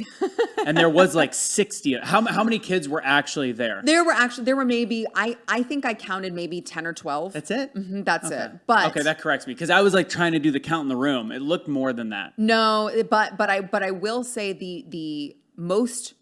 S2: and there was like 60. How many kids were actually there?
S1: There were maybe I think I counted maybe 10 or 12.
S2: That's it.
S1: That's it. But
S2: okay, that corrects me because I was like trying to do the count in the room. It looked more than that.
S1: No, but I will say the most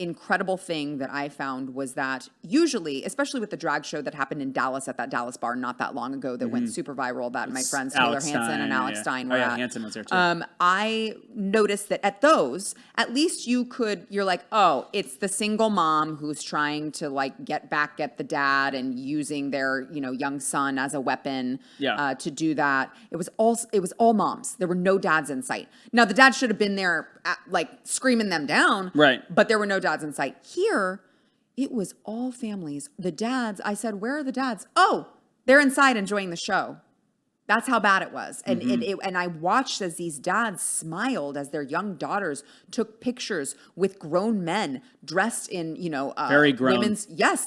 S1: incredible thing that I found was that usually, especially with the drag show that happened in Dallas at that Dallas bar not that long ago that went super viral, that my friends Taylor Hansen and Alex Stein were at.
S2: Hansen was there too.
S1: I noticed that at those, at least you're like, oh, it's the single mom who's trying to like get the dad and using their, young son as a weapon to do that. It was all moms. There were no dads in sight. Now the dad should have been there like screaming them down.
S2: Right.
S1: But there were no dads in sight. Here, it was all families. The dads, I said, where are the dads? Oh, they're inside enjoying the show. That's how bad it was. And and I watched as these dads smiled as their young daughters took pictures with grown men dressed in,
S2: very grown.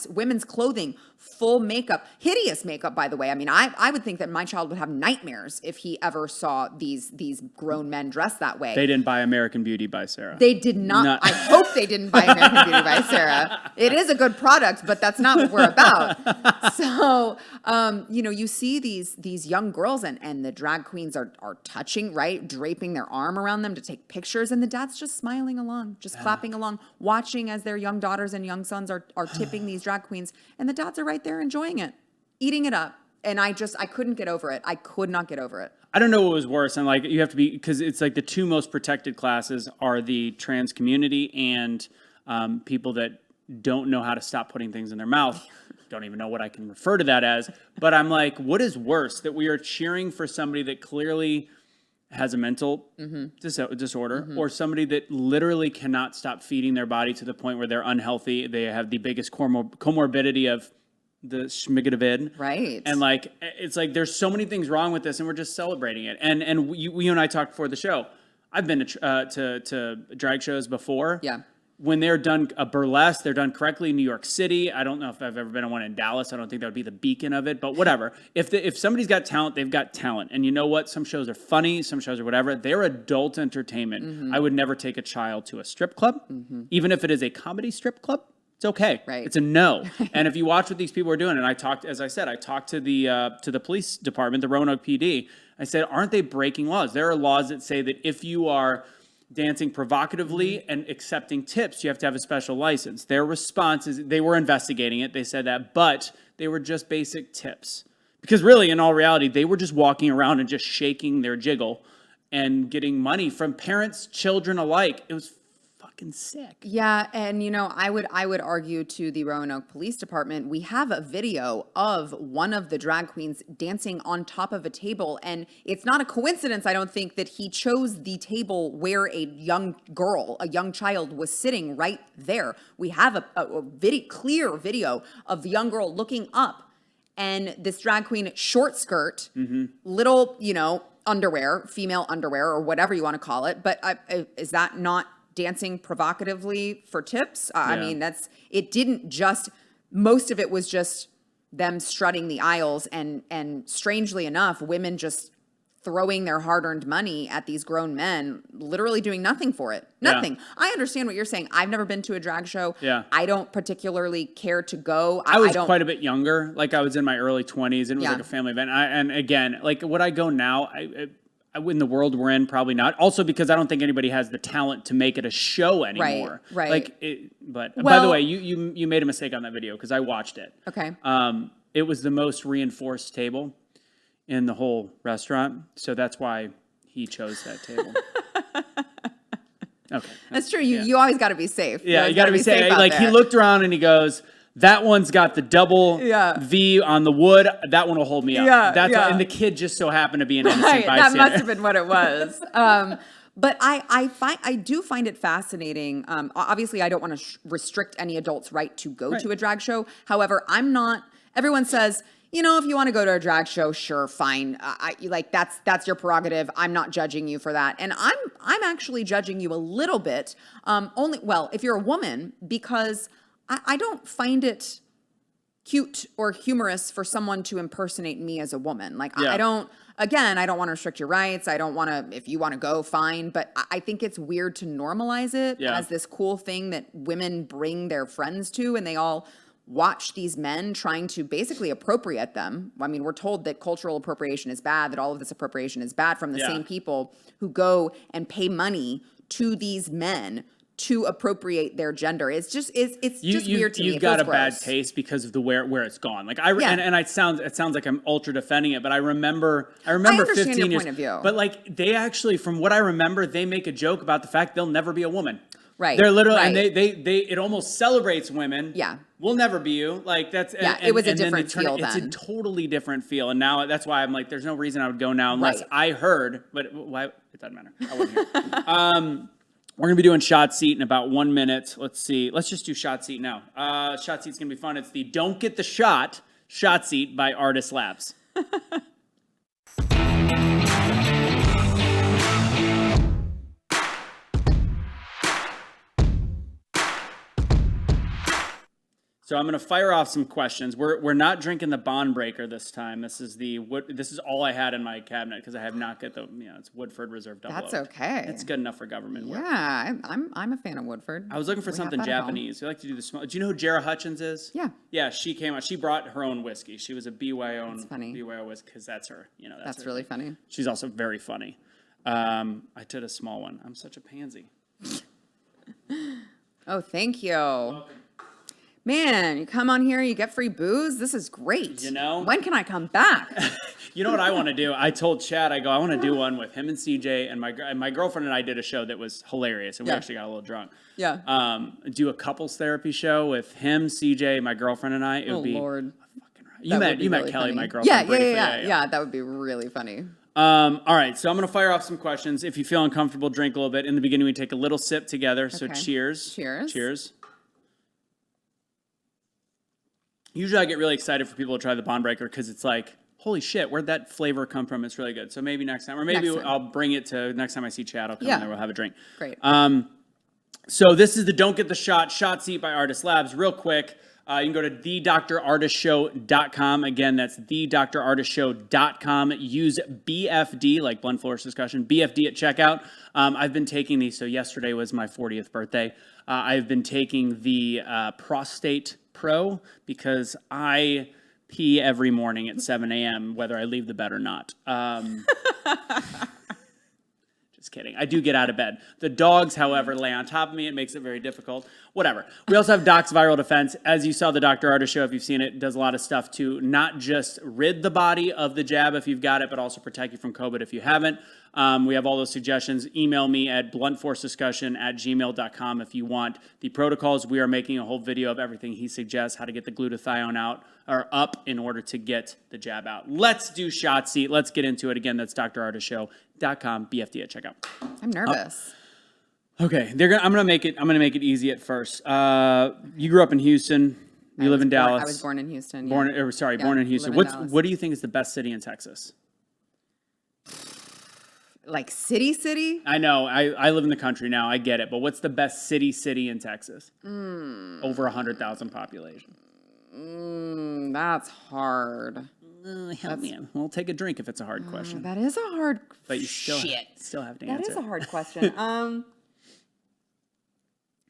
S1: Women's clothing, full makeup, hideous makeup, by the way. I mean, I would think that my child would have nightmares if he ever saw these grown men dressed that way.
S2: They didn't buy American Beauty by Sarah.
S1: They did not. I hope they didn't buy American Beauty by Sarah. It is a good product, but that's not what we're about. So, you see these young girls and the drag queens are touching, right? Draping their arm around them to take pictures. And the dad's just smiling along, just clapping along, watching as their young daughters and young sons are tipping these drag queens. And the dads are right there enjoying it, eating it up. And I couldn't get over it. I could not get over it.
S2: I don't know what was worse. And like, you have to be, because it's like the two most protected classes are the trans community and people that don't know how to stop putting things in their mouth. Don't even know what I can refer to that as. But I'm like, what is worse? That we are cheering for somebody that clearly has a mental disorder or somebody that literally cannot stop feeding their body to the point where they're unhealthy. They have the biggest comorbidity of the schmigadovid.
S1: Right.
S2: And like, it's like, there's so many things wrong with this and we're just celebrating it. And you and I talked before the show. I've been to drag shows before.
S1: Yeah.
S2: When they're done a burlesque, they're done correctly in New York City. I don't know if I've ever been on one in Dallas. I don't think that would be the beacon of it, but whatever. If somebody's got talent, they've got talent. And you know what? Some shows are funny, some shows are whatever. They're adult entertainment. I would never take a child to a strip club, even if it is a comedy strip club. It's okay.
S1: Right.
S2: It's a no. And if you watch what these people are doing, and I talked to the police department, the Roanoke PD. I said, aren't they breaking laws? There are laws that say that if you are dancing provocatively and accepting tips, you have to have a special license. Their response is they were investigating it. They said that, but they were just basic tips. Because really, in all reality, they were just walking around and just shaking their jiggle and getting money from parents, children alike. It was fucking sick.
S1: Yeah, and I would argue to the Roanoke Police Department, we have a video of one of the drag queens dancing on top of a table, and it's not a coincidence, I don't think, that he chose the table where a young child was sitting right there. We have a very clear video of the young girl looking up, and this drag queen, short skirt, little, underwear, female underwear, or whatever you want to call it, but is that not dancing provocatively for tips? I mean, most of it was just them strutting the aisles and strangely enough, women just throwing their hard-earned money at these grown men, literally doing nothing for it. Nothing. Yeah. I understand what you're saying. I've never been to a drag show.
S2: Yeah.
S1: I don't particularly care to go.
S2: I was quite a bit younger. Like I was in my early 20s and it was like a family event. And again, like would I go now? In the world we're in, probably not. Also because I don't think anybody has the talent to make it a show anymore.
S1: Right.
S2: Like, by the way, you made a mistake on that video because I watched it.
S1: Okay.
S2: It was the most reinforced table in the whole restaurant, so that's why he chose that table. Okay.
S1: That's true. You always got to be safe.
S2: Yeah, you got to be safe. Like he looked around and he goes, that one's got the double V on the wood. That one will hold me up. And the kid just so happened to be an innocent bystander.
S1: That must have been what it was. But I do find it fascinating. Obviously, I don't want to restrict any adult's right to go to a drag show. However, I'm not. Everyone says, you know, if you want to go to a drag show, sure, fine. Like that's your prerogative. I'm not judging you for that, and I'm actually judging you a little bit. If you're a woman, because I don't find it cute or humorous for someone to impersonate me as a woman. Like I don't want to restrict your rights. I don't want to, if you want to go, fine. But I think it's weird to normalize it as this cool thing that women bring their friends to, and they all watch these men trying to basically appropriate them. I mean, we're told that cultural appropriation is bad, that all of this appropriation is bad from the same people who go and pay money to these men to appropriate their gender. It's just weird to me.
S2: You've got a bad taste because of the where it's gone. Like and it sounds like I'm ultra defending it, but I remember
S1: I understand
S2: 15
S1: your
S2: years.
S1: Point of view.
S2: But like they actually, from what I remember, they make a joke about the fact they'll never be a woman.
S1: Right.
S2: They're literally and they it almost celebrates women.
S1: Yeah.
S2: We'll never be you. Like that's
S1: it was a different feel
S2: then. It's a totally different feel. And now that's why I'm like, there's no reason I would go now unless I heard, but why it doesn't matter. I wasn't here. We're going to be doing Shot Seat in about 1 minute. Let's see. Let's just do Shot Seat now. Shot Seat's going to be fun. It's the Don't Get the Shot Seat by Artist Labs. So I'm going to fire off some questions. We're not drinking the Bond Breaker this time. This is all I had in my cabinet because I have not got it's Woodford Reserve Double
S1: That's
S2: Oak.
S1: okay.
S2: It's good enough for government work.
S1: Yeah, I'm a fan of Woodford.
S2: I was looking for something Japanese. We like to do the small. Do you know who Jara Hutchins is?
S1: Yeah.
S2: Yeah, she came out. She brought her own whiskey. She was a BYO whiskey because that's her. That's her
S1: really
S2: thing.
S1: Funny.
S2: She's also very funny. I did a small one. I'm such a pansy.
S1: Oh, thank you. Man, you come on here, you get free booze. This is great. When can I come back?
S2: You know what I want to do? I told Chad, I want to do one with him and CJ, and my girlfriend and I did a show that was hilarious, and we actually got a little drunk.
S1: Yeah.
S2: Do a couples therapy show with him, CJ, my girlfriend, and I. It would be
S1: Lord.
S2: You met Kelly,
S1: funny.
S2: my girlfriend.
S1: Yeah. That would be really funny.
S2: All right, so I'm going to fire off some questions. If you feel uncomfortable, drink a little bit. In the beginning, we take a little sip together. So cheers. Cheers. Usually I get really excited for people to try the Bond Breaker because it's like, holy shit, where'd that flavor come from? It's really good. So maybe next time, or maybe I'll bring it to next time I see Chad, I'll come in there, we'll have a drink.
S1: Great.
S2: So this is the Don't Get the Shot Seat by Artist Labs. Real quick, you can go to thedrartistshow.com. Again, that's thedrartistshow.com. Use BFD, like Blunt Force Discussion, BFD at checkout. I've been taking these, so yesterday was my 40th birthday. I've been taking the Prostate Pro because I pee every morning at 7 a.m., whether I leave the bed or not. Just kidding. I do get out of bed. The dogs, however, lay on top of me. It makes it very difficult. Whatever. We also have Doc's Viral Defense. As you saw the Dr. Artist show, if you've seen it, does a lot of stuff to not just rid the body of the jab if you've got it, but also protect you from COVID if you haven't. We have all those suggestions. Email me at bluntforcediscussion@gmail.com if you want the protocols. We are making a whole video of everything he suggests, how to get the glutathione out or up in order to get the jab out. Let's do Shot Seat. Let's get into it. Again, that's drartistshow.com, BFD at checkout.
S1: I'm nervous.
S2: Okay, I'm gonna make it easy at first. You grew up in Houston. You live in Dallas.
S1: I was born in Houston.
S2: Born in Houston. What do you think is the best city in Texas?
S1: Like city?
S2: I know. I live in the country now. I get it. But what's the best city in Texas? Over 100,000 population.
S1: That's hard.
S2: Help me. We'll take a drink if it's a hard question.
S1: That is a hard.
S2: But you still have to answer.
S1: That is a hard question.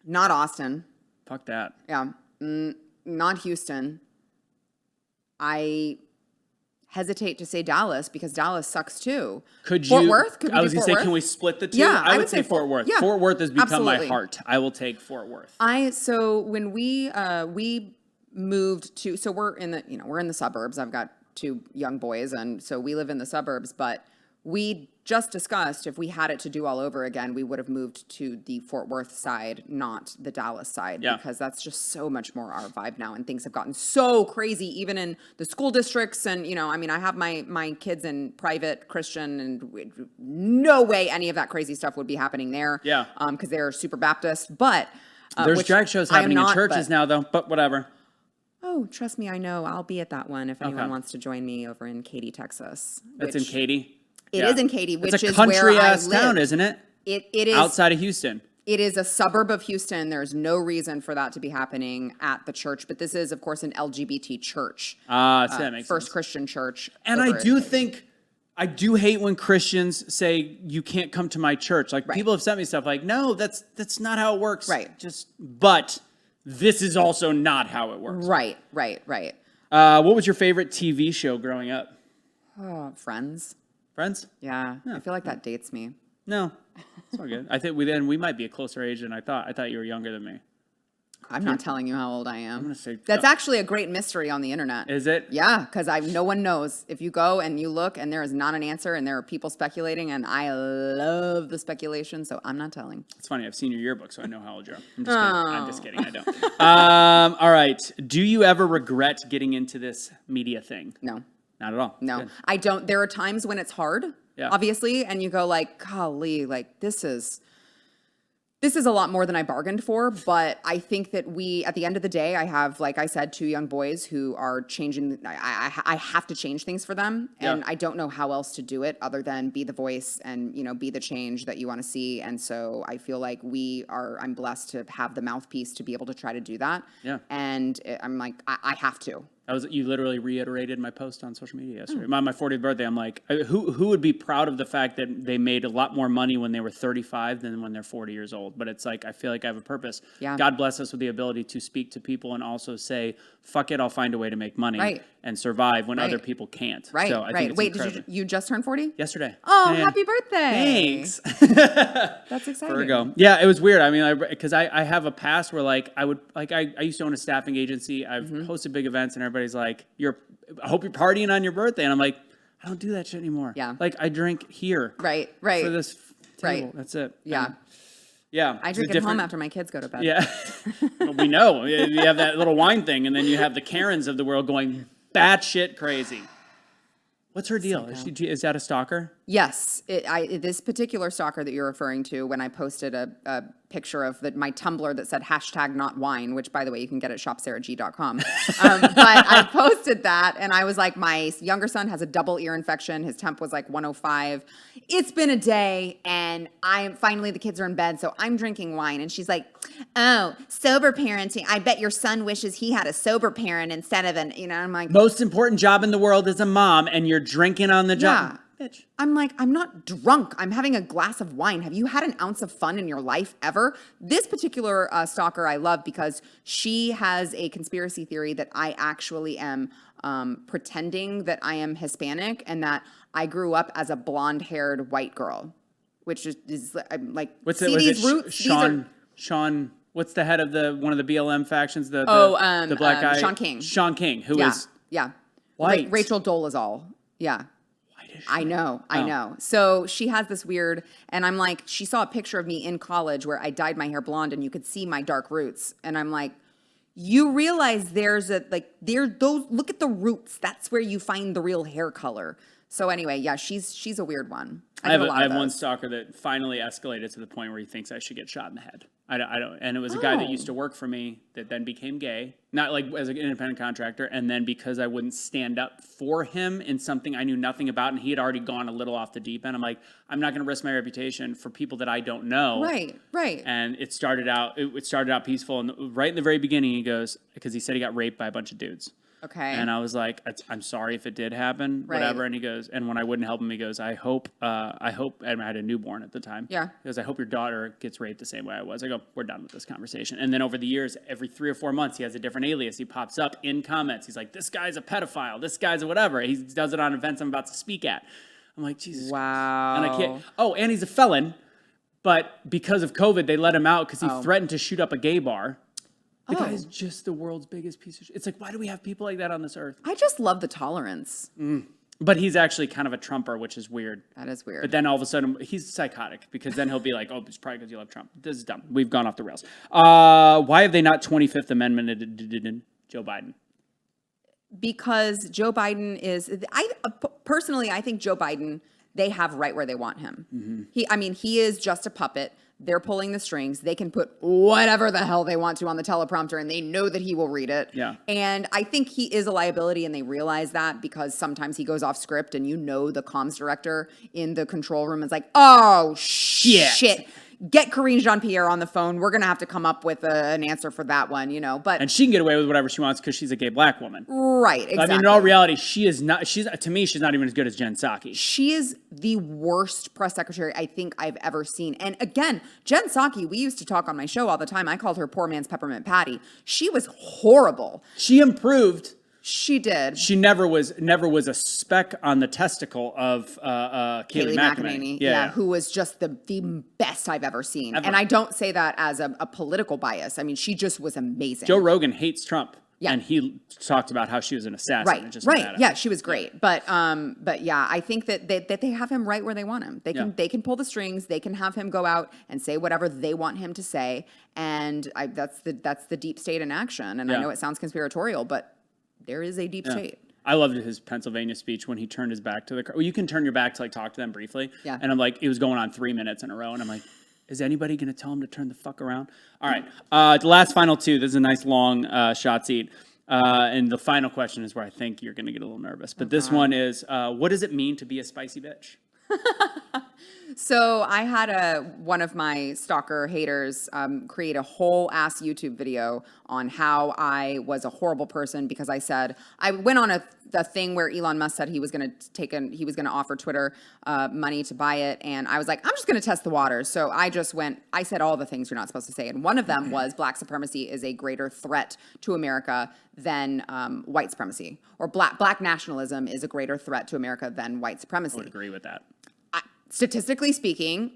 S1: Not Austin.
S2: Fuck that.
S1: Yeah. Not Houston. I hesitate to say Dallas because Dallas sucks too.
S2: Fort
S1: Worth? Could we
S2: I was
S1: do
S2: going to say, can we split the two?
S1: Yeah,
S2: I would say Fort Worth.
S1: Yeah,
S2: Fort Worth has become
S1: absolutely.
S2: my heart. I will take Fort Worth.
S1: So when we moved to, so we're in the suburbs. I've got 2 young boys, and so we live in the suburbs, but we just discussed, if we had it to do all over again, we would have moved to the Fort Worth side, not the Dallas side, because that's just so much more our vibe now. And things have gotten so crazy, even in the school districts. And, you know, I mean, I have my kids in private Christian, and no way any of that crazy stuff would be happening there.
S2: Yeah.
S1: Because they're super Baptist. But
S2: there's drag shows happening in churches now, though, but whatever.
S1: Oh, trust me, I know. I'll be at that one if anyone wants to join me over in Katy, Texas.
S2: That's in Katy?
S1: It is in Katy, which is where I
S2: live. It's a country-ass town, isn't it?
S1: It is.
S2: Outside of Houston.
S1: It is a suburb of Houston. There's no reason for that to be happening at the church. But this is, of course, an LGBT church.
S2: So that makes
S1: First
S2: sense.
S1: Christian church.
S2: And I do hate when Christians say, you can't come to my church. Like, people have sent me stuff like, no, that's not how it works.
S1: Right.
S2: But this is also not how it works.
S1: Right.
S2: What was your favorite TV show growing up?
S1: Oh, Friends.
S2: Friends?
S1: Yeah. I feel like that dates me.
S2: No, it's all good. I think we might be a closer age than I thought. I thought you were younger than me.
S1: I'm not telling you how old I am.
S2: I'm gonna say
S1: that's actually a great mystery on the internet.
S2: Is it?
S1: Yeah, because no one knows. If you go and you look and there is not an answer and there are people speculating, and I love the speculation, so I'm not telling.
S2: It's funny. I've seen your yearbook, so I know how old you are. I'm just kidding. I don't. All right. Do you ever regret getting into this media thing?
S1: No.
S2: Not at all.
S1: No,
S2: Good.
S1: I don't. There are times when it's hard, obviously, and you go like, golly, like this is a lot more than I bargained for. But I think that at the end of the day, I have, like I said, 2 young boys who are changing. I have to change things for them, and I don't know how else to do it other than be the voice and, you know, be the change that you want to see. And so I feel like I'm blessed to have the mouthpiece to be able to try to do that.
S2: Yeah.
S1: And I'm like, I have to.
S2: You literally reiterated my post on social media yesterday. On my 40th birthday, I'm like, who would be proud of the fact that they made a lot more money when they were 35 than when they're 40 years old? But it's like, I feel like I have a purpose.
S1: Yeah.
S2: God bless us with the ability to speak to people and also say, fuck it, I'll find a way to make money and survive when other people can't.
S1: Right,
S2: so I think it's
S1: Wait,
S2: incredible.
S1: did you just turn 40?
S2: Yesterday.
S1: Oh, happy birthday.
S2: Thanks.
S1: That's exciting.
S2: Virgo. Yeah, it was weird. I mean, because I have a past where like I used to own a staffing agency. I've hosted big events and everybody's like, I hope you're partying on your birthday. And I'm like, I don't do that shit anymore.
S1: Yeah.
S2: Like I drink here.
S1: Right.
S2: For this table.
S1: Right.
S2: That's it.
S1: Yeah.
S2: And, yeah.
S1: I drink at home after my kids go to bed.
S2: Yeah. Well, we know. You have that little wine thing, and then you have the Karens of the world going batshit crazy. What's her deal? Is that a stalker?
S1: Yes. This particular stalker that you're referring to, when I posted a picture of my Tumblr that said #NotWine, which, by the way, you can get at shopsarahg.com. But I posted that, and I was like, my younger son has a double ear infection. His temp was like 105. It's been a day, and finally the kids are in bed, so I'm drinking wine. And she's like, oh, sober parenting. I bet your son wishes he had a sober parent instead of I'm like.
S2: Most important job in the world is a mom, and you're drinking on the job.
S1: Yeah. Bitch. I'm like, I'm not drunk. I'm having a glass of wine. Have you had an ounce of fun in your life ever? This particular stalker I love because she has a conspiracy theory that I actually am pretending that I am Hispanic and that I grew up as a blonde-haired white girl, which is like,
S2: what's
S1: see
S2: it?
S1: these roots?
S2: Sean, what's the head of one of the BLM factions? The black guy?
S1: Sean King.
S2: Sean King, who is
S1: white. Rachel Dolezal. Yeah. I know. So she has this weird, and I'm like, she saw a picture of me in college where I dyed my hair blonde and you could see my dark roots. And I'm like, you realize look at the roots. That's where you find the real hair color. So anyway, yeah, she's a weird one. I have
S2: one stalker that finally escalated to the point where he thinks I should get shot in the head. I don't, and it was a guy that used to work for me that then became gay, not like as an independent contractor, and then because I wouldn't stand up for him in something I knew nothing about, and he had already gone a little off the deep end. I'm like, I'm not going to risk my reputation for people that I don't know.
S1: Right.
S2: And it started out peaceful, and right in the very beginning, he goes, because he said he got raped by a bunch of dudes.
S1: Okay.
S2: And I was like, I'm sorry if it did happen, whatever. And he goes, and when I wouldn't help him, he goes, I hope, and I had a newborn at the time.
S1: Yeah.
S2: He goes, I hope your daughter gets raped the same way I was. I go, we're done with this conversation. And then over the years, every 3 or 4 months, he has a different alias. He pops up in comments. He's like, this guy's a pedophile. This guy's a whatever. He does it on events I'm about to speak at. I'm like, Jesus.
S1: Wow.
S2: And I can't. Oh, and he's a felon. But because of COVID, they let him out because he threatened to shoot up a gay bar. The guy's just the world's biggest piece of shit. It's like, why do we have people like that on this earth?
S1: I just love the tolerance.
S2: But he's actually kind of a Trumper, which is weird.
S1: That is weird.
S2: But then all of a sudden, he's psychotic because then he'll be like, oh, it's probably because you love Trump. This is dumb. We've gone off the rails. Why have they not 25th Amendment Joe Biden?
S1: Because Joe Biden is, personally, I think Joe Biden, they have right where they want him. Mm-hmm. He is just a puppet. They're pulling the strings. They can put whatever the hell they want to on the teleprompter, and they know that he will read it.
S2: Yeah.
S1: And I think he is a liability, and they realize that because sometimes he goes off script, and the comms director in the control room is like, oh, shit. Get Karine Jean-Pierre on the phone. We're going to have to come up with an answer for that one, But
S2: and she can get away with whatever she wants because she's a gay black woman.
S1: Right, exactly.
S2: In all reality, she's not even as good as Jen Psaki.
S1: She is the worst press secretary I think I've ever seen. And again, Jen Psaki, we used to talk on my show all the time. I called her poor man's Peppermint Patty. She was horrible.
S2: She improved.
S1: She did.
S2: She never was a speck on the testicle of Kayleigh McEnany.
S1: Yeah, who was just the best I've ever seen. Ever. And I don't say that as a political bias. She just was amazing.
S2: Joe Rogan hates Trump.
S1: Yeah.
S2: And he talked about how she was an assassin.
S1: Right. Yeah, she was great. But yeah, I think that they have him right where they want him. They can pull the strings. They can have him go out and say whatever they want him to say. And that's the deep state in action. And I know it sounds conspiratorial, but there is a deep state.
S2: I loved his Pennsylvania speech when he turned his back to the car. Well, you can turn your back to talk to them briefly.
S1: Yeah.
S2: And I'm like, it was going on 3 minutes in a row. And I'm like, is anybody going to tell him to turn the fuck around? All right. The last final two. This is a nice long shot seat. And the final question is where I think you're going to get a little nervous. But this one is, what does it mean to be a spicy bitch?
S1: So I had one of my stalker haters create a whole ass YouTube video on how I was a horrible person because I went on a thing where Elon Musk said he was going to offer Twitter money to buy it, and I was like, I'm just going to test the waters. So I said all the things you're not supposed to say, and one of them was black supremacy is a greater threat to America than white supremacy, or black nationalism is a greater threat to America than white supremacy.
S2: I would agree with that.
S1: Statistically speaking,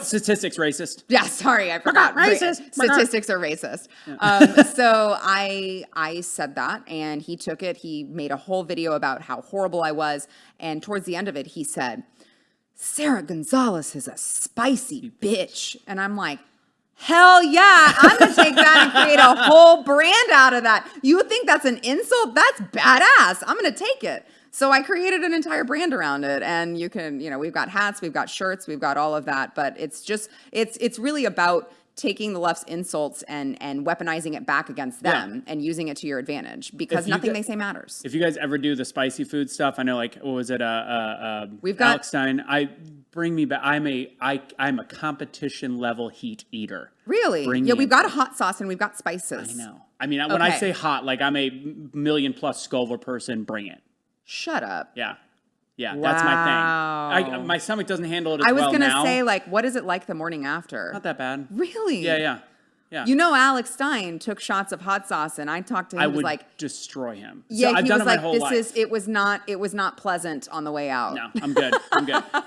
S2: statistics racist.
S1: Yeah, sorry, I forgot.
S2: Racist.
S1: Statistics are racist. Yeah. So I said that, and he took it. He made a whole video about how horrible I was, and towards the end of it, he said, "Sara Gonzales is a spicy bitch," and I'm like, hell yeah, I'm going to take that and create a whole brand out of that. You would think that's an insult? That's badass. I'm going to take it. So I created an entire brand around it, and you can, we've got hats, we've got shirts, we've got all of that, but it's really about taking the left's insults and weaponizing it back against them and using it to your advantage because nothing they say matters.
S2: If you guys ever do the spicy food stuff, I know what was it?
S1: We've got
S2: Alex Stein. Bring me back. I'm a competition level heat eater.
S1: Really? We've got a hot sauce and we've got spices.
S2: I know. When I say hot, I'm a million plus Scoville person. Bring it.
S1: Shut up.
S2: Yeah.
S1: Wow.
S2: That's my thing. My stomach doesn't handle it as well now.
S1: I was going to say, what is it like the morning after?
S2: Not that bad.
S1: Really?
S2: Yeah.
S1: Alex Stein took shots of hot sauce, and I talked to him.
S2: I would destroy him.
S1: Yeah,
S2: so I've done it my whole life.
S1: It was not pleasant on the way out.
S2: No, I'm good.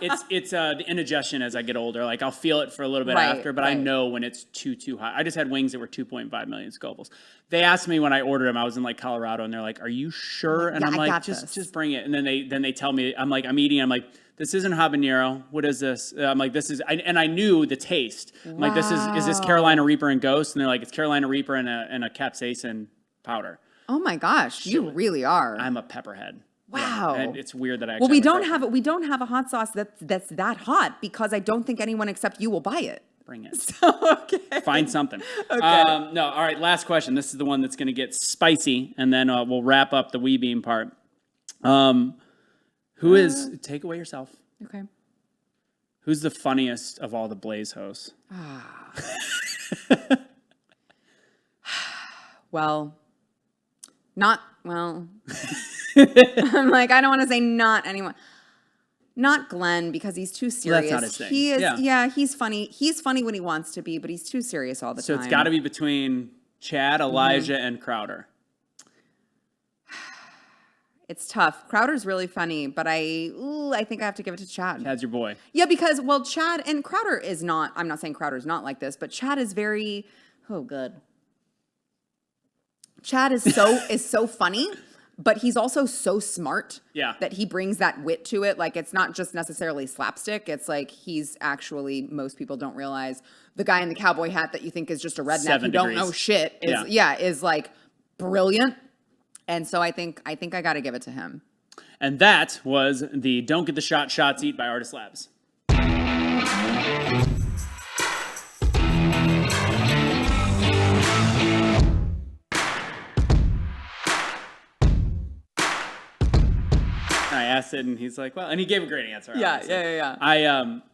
S2: It's the indigestion as I get older. I'll feel it for a little bit after, but I know when it's too hot. I just had wings that were 2.5 million Scovilles. They asked me when I ordered them. I was in Colorado, and they're like, "Are you sure?" And I'm like, "Just bring it." And then they tell me, I'm eating. I'm like, "This isn't habanero. What is this?" I'm like, "This is," and I knew the taste. I'm like, "Is this Carolina Reaper and Ghost?" And they're like, "It's Carolina Reaper and a capsaicin powder."
S1: Oh my gosh, you really are.
S2: I'm a pepperhead.
S1: Wow.
S2: Yeah, and it's weird that I.
S1: Well, we don't have a hot sauce that's that hot because I don't think anyone except you will buy it.
S2: Bring it.
S1: So, okay.
S2: Find something.
S1: Okay.
S2: No. All right. Last question. This is the one that's going to get spicy, and then we'll wrap up the wee beam part. Who is? Take away yourself.
S1: Okay.
S2: Who's the funniest of all the Blaze hosts?
S1: Well. I'm like, I don't want to say not anyone. Not Glenn because he's too serious.
S2: Well, that's not his thing.
S1: He is, he's funny. He's funny when he wants to be, but he's too serious all the time.
S2: So it's got to be between Chad, Elijah, and Crowder.
S1: It's tough. Crowder's really funny, but I think I have to give it to Chad.
S2: Chad's your boy.
S1: Yeah, because Chad and Crowder is not. I'm not saying Crowder's not like this, but Chad is very. Oh, good. Chad is so funny. but he's also so smart
S2: Yeah.
S1: that he brings that wit to it. Like, it's not just necessarily slapstick. It's like he's actually, most people don't realize, the guy in the cowboy hat that you think is just a redneck
S2: 7
S1: who don't
S2: degrees.
S1: know shit is like brilliant. And so I think I got to give it to him.
S2: And that was the Don't Get the Shots Eat by Artist Labs. I asked it, and he's like, "Well," and he gave a great answer. Obviously.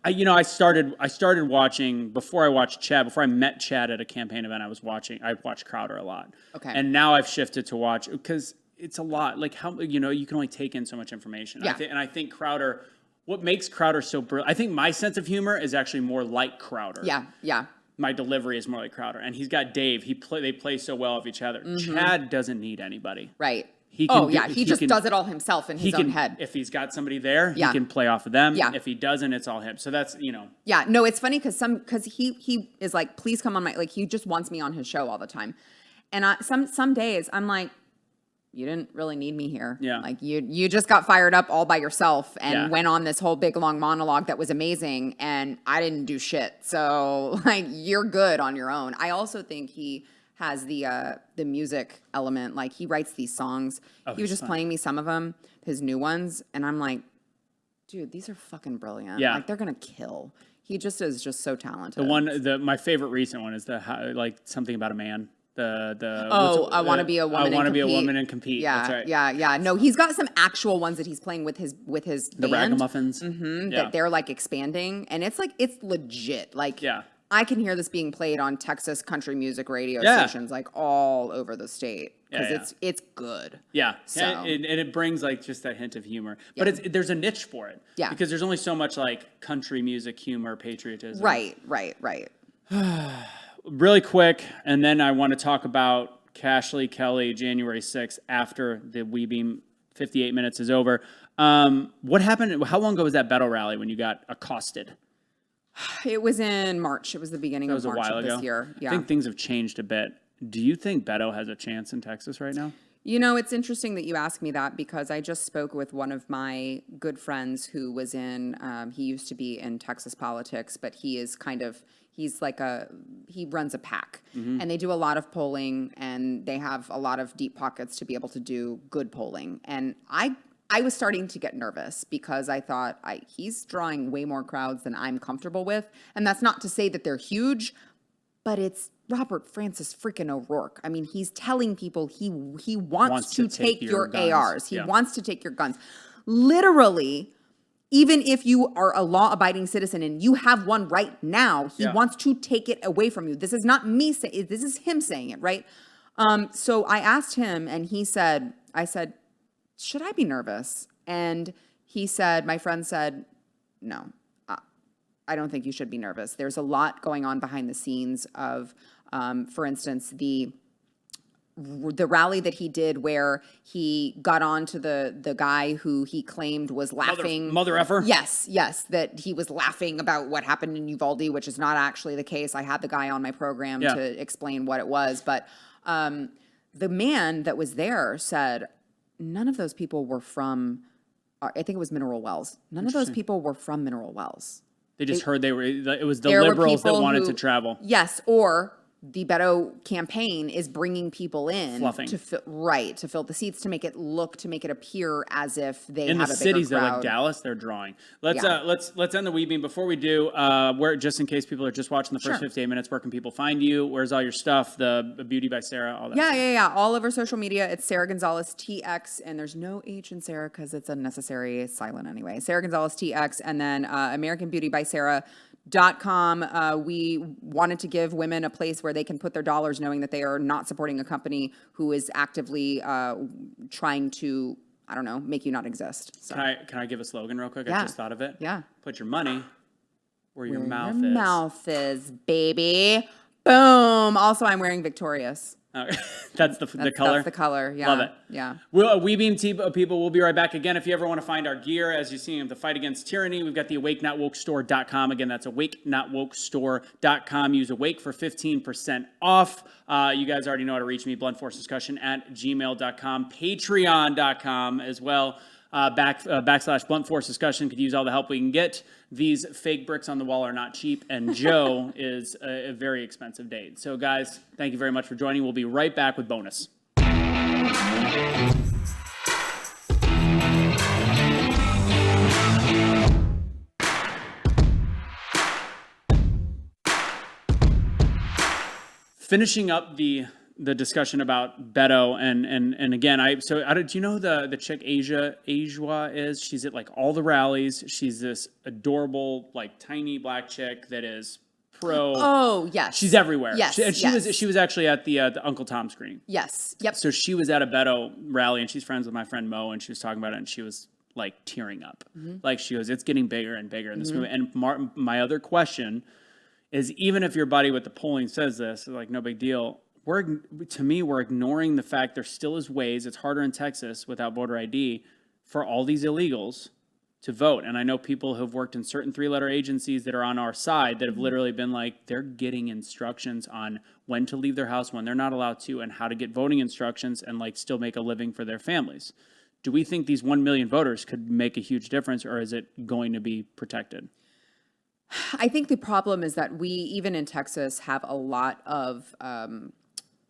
S2: I started watching before I met Chad at a campaign event. I watched Crowder a lot.
S1: Okay.
S2: And now I've shifted to watch because it's a lot. Like how you can only take in so much information.
S1: Yeah.
S2: I think Crowder. What makes Crowder so brilliant? I think my sense of humor is actually more like Crowder.
S1: Yeah, yeah.
S2: My delivery is more like Crowder, and he's got Dave. They play so well with each other. Chad doesn't need anybody.
S1: Right.
S2: He
S1: just does it all himself in his own head.
S2: If he's got somebody there,
S1: Yeah.
S2: he can play off of them.
S1: Yeah.
S2: If he doesn't, it's all him. So that's,
S1: Yeah, no, it's funny because he is like, please come on he just wants me on his show all the time. And some days I'm like, you didn't really need me here.
S2: Yeah.
S1: Like you just got fired up all by yourself and
S2: Yeah.
S1: went on this whole big long monologue that was amazing, and I didn't do shit. So like, you're good on your own. I also think he has the music element. Like, he writes these songs. He was just playing me some of them, his new ones, and I'm like, dude, these are fucking brilliant.
S2: Yeah.
S1: Like, they're gonna kill. He just is just so talented.
S2: My favorite recent one is something about a man.
S1: I want to be a woman.
S2: I want to be a woman and compete.
S1: Yeah,
S2: That's right.
S1: yeah. No, he's got some actual ones that he's playing with his
S2: The
S1: band.
S2: Ragamuffins.
S1: That they're like expanding, and it's legit. Like,
S2: Yeah.
S1: I can hear this being played on Texas country music radio
S2: Yeah.
S1: stations like all over the state because
S2: Yeah.
S1: it's good.
S2: Yeah,
S1: So-
S2: and it brings like just that hint of humor, but there's a niche for it.
S1: Yeah.
S2: Because there's only so much like country music humor, patriotism.
S1: Right.
S2: Really quick, and then I want to talk about Cashley Kelly, January 6th, after the We Beam 58 minutes is over. What happened? How long ago was that Beto rally when you got accosted?
S1: It was in March. It was the beginning
S2: That was
S1: of
S2: a
S1: March
S2: while
S1: of
S2: ago.
S1: this year. Yeah.
S2: I think things have changed a bit. Do you think Beto has a chance in Texas right now?
S1: You know, it's interesting that you ask me that because I just spoke with one of my good friends who was he used to be in Texas politics, but he runs a PAC, and they do a lot of polling, and they have a lot of deep pockets to be able to do good polling. And I was starting to get nervous because I thought he's drawing way more crowds than I'm comfortable with. And that's not to say that they're huge, but it's Robert Francis freaking O'Rourke. I mean, he's telling people he wants to take your
S2: guns.
S1: ARs. He
S2: Yeah.
S1: wants to take your guns. Literally, even if you are a law-abiding citizen and you have one right now, he wants to take it away from you. This is not me saying it. This is him saying it, right? So I asked him, and I said, should I be nervous? And my friend said, no, I don't think you should be nervous. There's a lot going on behind the scenes of, for instance, the rally that he did where he got on to the guy who he claimed was laughing.
S2: Mother effer?
S1: Yes, that he was laughing about what happened in Uvalde, which is not actually the case. I had the guy on my program to explain what it was. But the man that was there said, none of those people were from, I think it was Mineral Wells. None of those people were from Mineral Wells.
S2: They just heard it was the liberals that wanted to travel.
S1: Yes, or the Beto campaign is bringing people in
S2: Fluffing.
S1: to fill the seats, to make it appear as if they
S2: In
S1: have
S2: the
S1: a bigger
S2: cities that
S1: crowd.
S2: like Dallas, they're drawing. Let's end the We Beam. Before we do, where just in case people are just watching the first 58 minutes, where can people find you? Where's all your stuff? The Beauty by Sarah, all that.
S1: Yeah. All over social media, it's Sara Gonzales TX, and there's no H in Sarah because it's unnecessary. It's silent anyway. Sara Gonzales TX, and then AmericanBeautyBySarah.com. We wanted to give women a place where they can put their dollars knowing that they are not supporting a company who is actively trying to, I don't know, make you not exist. So.
S2: Can I give a slogan real quick?
S1: Yeah.
S2: I just thought of it.
S1: Yeah.
S2: Put your money where your mouth
S1: Your
S2: is.
S1: mouth is, baby. Boom. Also, I'm wearing Victorious.
S2: That's the color?
S1: That's the color, yeah.
S2: Love it.
S1: Yeah.
S2: We Beam people, we'll be right back again. If you ever want to find our gear, as you see in the fight against tyranny, we've got the awakenotwokestore.com. Again, that's awakenotwokestore.com. Use Awake for 15% off. You guys already know how to reach me, bluntforcediscussion@gmail.com, patreon.com as well. / Blunt Force Discussion could use all the help we can get. These fake bricks on the wall are not cheap, and Joe is a very expensive date. So, guys, thank you very much for joining. We'll be right back with bonus. Finishing up the discussion about Beto and again, do you know the chick Asia is? She's at like all the rallies. She's this adorable, like tiny black chick that is pro.
S1: Oh, yes.
S2: She's everywhere.
S1: Yes.
S2: She was actually at the Uncle Tom screening.
S1: Yes. Yep.
S2: So she was at a Beto rally and she's friends with my friend Mo and she was talking about it and she was like tearing up. Mm-hmm. Like she was, it's getting bigger and bigger in this movement. And my other question is, even if your buddy with the polling says this, like no big deal. We're ignoring the fact there still is ways, it's harder in Texas without voter ID, for all these illegals to vote. And I know people who've worked in certain 3-letter agencies that are on our side that have literally been like, they're getting instructions on when to leave their house, when they're not allowed to, and how to get voting instructions and like still make a living for their families. Do we think these 1 million voters could make a huge difference, or is it going to be protected?
S1: I think the problem is that we, even in Texas, have a lot of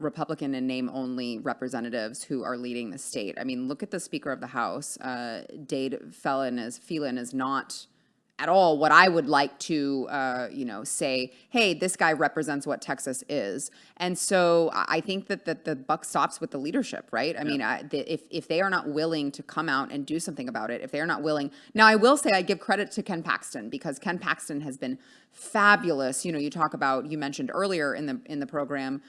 S1: Republican and name-only representatives who are leading the state. I mean, look at the Speaker of the House. Dade Phelan is not at all what I would like to, say, hey, this guy represents what Texas is. And so I think that the buck stops with the leadership, right? I mean, if they are not willing to come out and do something about it, if they are not willing. Now, I will say I give credit to Ken Paxton, because Ken Paxton has been fabulous. You know, you mentioned earlier in the program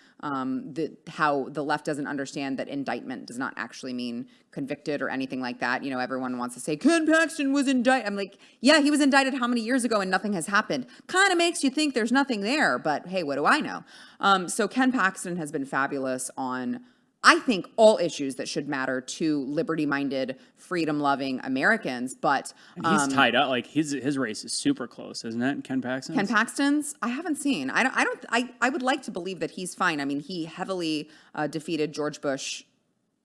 S1: how the left doesn't understand that indictment does not actually mean convicted or anything like that. You know, everyone wants to say Ken Paxton was indicted. I'm like, yeah, he was indicted how many years ago and nothing has happened. Kind of makes you think there's nothing there, but hey, what do I know? So Ken Paxton has been fabulous on, I think, all issues that should matter to liberty-minded, freedom-loving Americans. But
S2: he's tied up. Like his race is super close, isn't it? Ken Paxton's?
S1: Ken Paxton's, I haven't seen. I would like to believe that he's fine. I mean, he heavily defeated George Bush.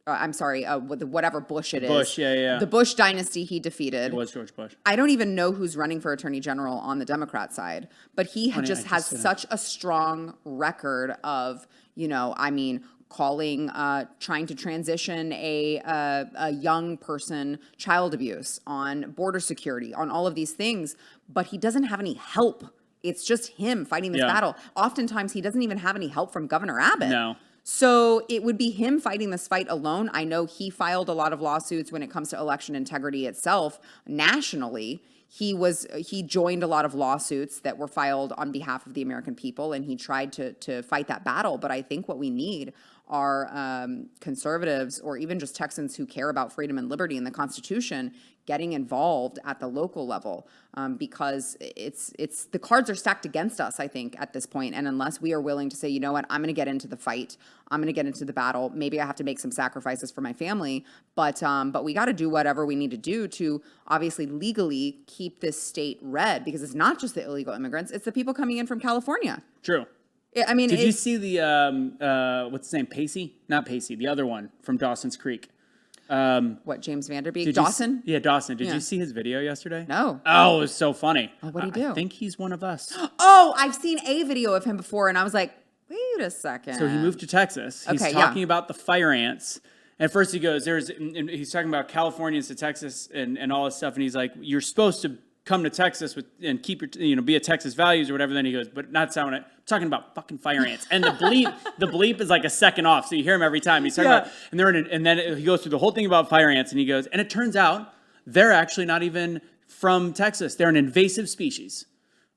S1: Whatever Bush it is.
S2: Bush, yeah.
S1: The Bush dynasty he defeated.
S2: It was George Bush.
S1: I don't even know who's running for attorney general on the Democrat side, but he has such a strong record of, calling, trying to transition a young person, child abuse, on border security, on all of these things, but he doesn't have any help. It's just him fighting this battle. Oftentimes, he doesn't even have any help from Governor Abbott.
S2: No.
S1: So it would be him fighting this fight alone. I know he filed a lot of lawsuits when it comes to election integrity itself nationally. He joined a lot of lawsuits that were filed on behalf of the American people, and he tried to fight that battle. But I think what we need are conservatives, or even just Texans who care about freedom and liberty and the Constitution, getting involved at the local level, because it's the cards are stacked against us, I think, at this point. And unless we are willing to say, you know what, I'm going to get into the fight, I'm going to get into the battle. Maybe I have to make some sacrifices for my family, but we got to do whatever we need to do to obviously legally keep this state red, because it's not just the illegal immigrants; it's the people coming in from California.
S2: True.
S1: I mean,
S2: did you see the what's his name? Pacey? Not Pacey. The other one from Dawson's Creek.
S1: What, James Vanderbeek? Dawson?
S2: Dawson. Did you see his video yesterday?
S1: No.
S2: Oh, it was so funny.
S1: Oh, what'd he do?
S2: I think he's one of us.
S1: Oh, I've seen a video of him before, and I was like, wait a second.
S2: So he moved to Texas. He's talking about the fire ants. At first he goes, he's talking about Californians to Texas and all this stuff, and he's like, you're supposed to come to Texas and keep your, be a Texas values or whatever. Then he goes, but not talking about fucking fire ants. And the bleep is like a second off, so you hear him every time. He's talking about, and then he goes through the whole thing about fire ants, and he goes, and it turns out they're actually not even from Texas. They're an invasive species.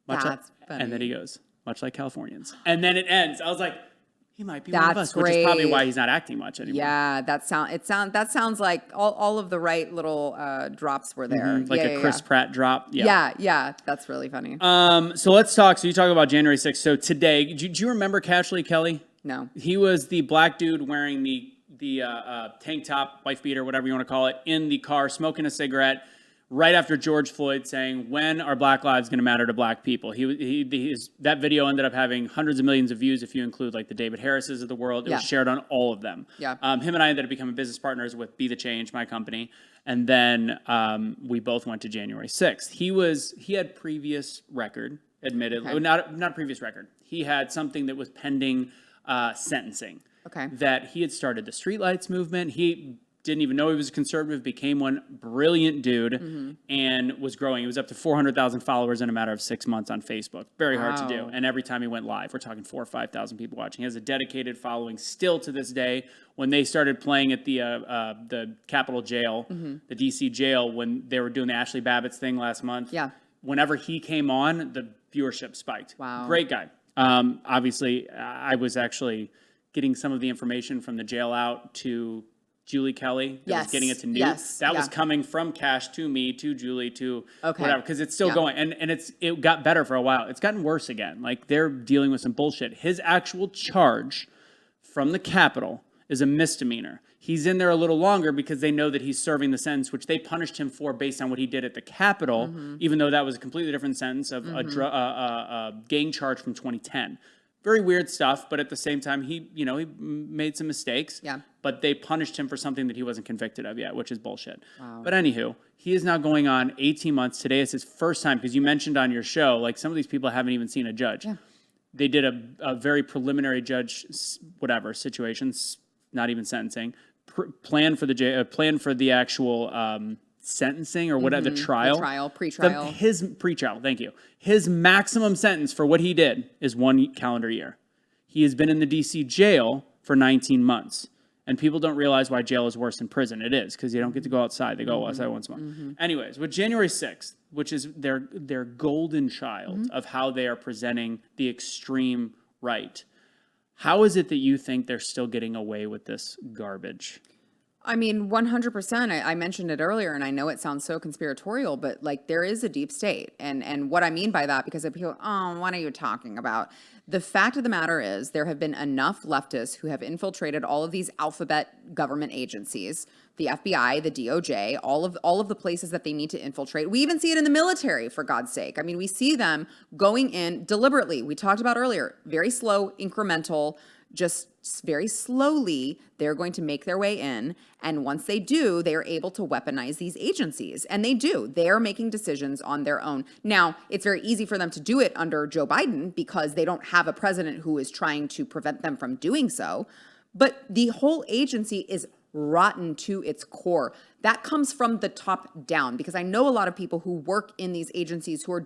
S1: That's funny.
S2: And then he goes, much like Californians. And then it ends. I was like, he might be one of us,
S1: great.
S2: Which is probably why he's not acting much anymore.
S1: Yeah, that sounds like all of the right little drops were there.
S2: Like a Chris Pratt drop.
S1: Yeah, that's really funny.
S2: So let's talk. So you talk about January 6th. So today, do you remember Cashley Kelly?
S1: No.
S2: He was the black dude wearing the tank top, wife beater, whatever you want to call it, in the car, smoking a cigarette, right after George Floyd saying, "When are Black lives going to matter to Black people?" That video ended up having hundreds of millions of views if you include like the David Harrises of the world. It was shared on all of them.
S1: Yeah.
S2: Him and I ended up becoming business partners with Be the Change, my company, and then we both went to January 6th. He had previous record, admittedly,
S1: Okay.
S2: not a previous record. He had something that was pending sentencing.
S1: Okay.
S2: That he had started the streetlights movement. He didn't even know he was a conservative, became one. Brilliant dude, and was growing. He was up to 400,000 followers in a matter of 6 months on Facebook. Very hard to do.
S1: Wow.
S2: And every time he went live, we're talking 4,000 or 5,000 people watching. He has a dedicated following still to this day. When they started playing at the Capitol jail, the DC jail, when they were doing the Ashley Babbitt's thing last month, whenever he came on, the viewership spiked.
S1: Wow.
S2: Great guy. Obviously, I was actually getting some of the information from the jail out to Julie Kelly, that was getting it to Newt. That was coming from Cash to me, to Julie, to whatever, because it's still going. And it got better for a while. It's gotten worse again. Like, they're dealing with some bullshit. His actual charge from the Capitol is a misdemeanor. He's in there a little longer because they know that he's serving the sentence, which they punished him for based on what he did at the Capitol, even though that was a completely different sentence of a gang charge from 2010. Very weird stuff, but at the same time, he made some mistakes.
S1: Yeah.
S2: But they punished him for something that he wasn't convicted of yet, which is bullshit.
S1: Wow.
S2: But anywho, he is now going on 18 months. Today is his first time, because you mentioned on your show, like, some of these people haven't even seen a judge.
S1: Yeah.
S2: They did a very preliminary judge, whatever, situations, not even sentencing, plan for the actual sentencing or whatever, the trial.
S1: Pre-trial.
S2: His pre-trial, thank you. His maximum sentence for what he did is 1 calendar year. He has been in the DC jail for 19 months. And people don't realize why jail is worse than prison. It is, because you don't get to go outside. They go outside once a month. Anyways, with January 6th, which is their golden child of how they are presenting the extreme right, how is it that you think they're still getting away with this garbage?
S1: I mean, 100%. I mentioned it earlier, and I know it sounds so conspiratorial, but like, there is a deep state. And what I mean by that, because people, what are you talking about? The fact of the matter is, there have been enough leftists who have infiltrated all of these alphabet government agencies, the FBI, the DOJ, all of the places that they need to infiltrate. We even see it in the military, for God's sake. I mean, we see them going in deliberately. We talked about earlier, very slow, incremental, just very slowly, they're going to make their way in. And once they do, they are able to weaponize these agencies. And they do. They are making decisions on their own. Now, it's very easy for them to do it under Joe Biden because they don't have a president who is trying to prevent them from doing so. But the whole agency is rotten to its core. That comes from the top down, because I know a lot of people who work in these agencies who are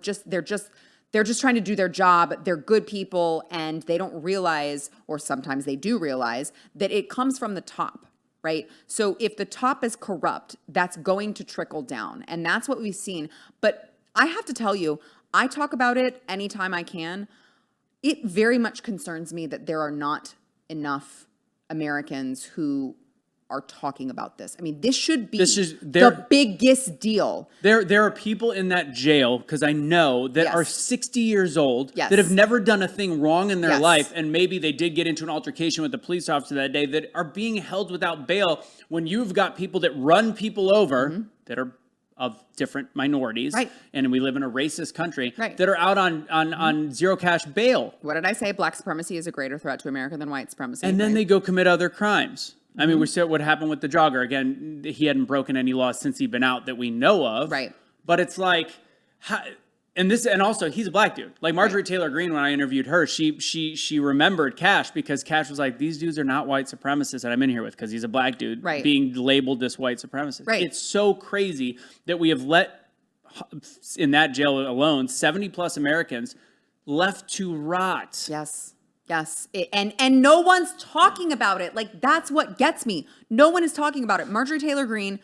S1: they're just trying to do their job. They're good people, and they don't realize, or sometimes they do realize, that it comes from the top, right? So if the top is corrupt, that's going to trickle down. And that's what we've seen. But I have to tell you, I talk about it anytime I can. It very much concerns me that there are not enough Americans who are talking about this. I mean, this should be the biggest deal.
S2: There are people in that jail, because I know, that are 60 years old, that have never done a thing wrong in their life, and maybe they did get into an altercation with the police officer that day, that are being held without bail, when you've got people that run people over that are of different minorities, and we live in a racist country, that are out on zero cash bail.
S1: What did I say? Black supremacy is a greater threat to America than white supremacy.
S2: And then they go commit other crimes. I mean, we saw what happened with the jogger. Again, he hadn't broken any laws since he'd been out that we know of.
S1: Right.
S2: But it's like, and also he's a black dude. Like Marjorie Taylor Greene, when I interviewed her, she remembered Cash, because Cash was like, these dudes are not white supremacists that I'm in here with, because he's a black dude being labeled this white supremacist.
S1: Right.
S2: It's so crazy that we have let, in that jail alone, 70 plus Americans left to rot.
S1: Yes. And no one's talking about it. Like, that's what gets me. No one is talking about it. Marjorie Taylor Greene,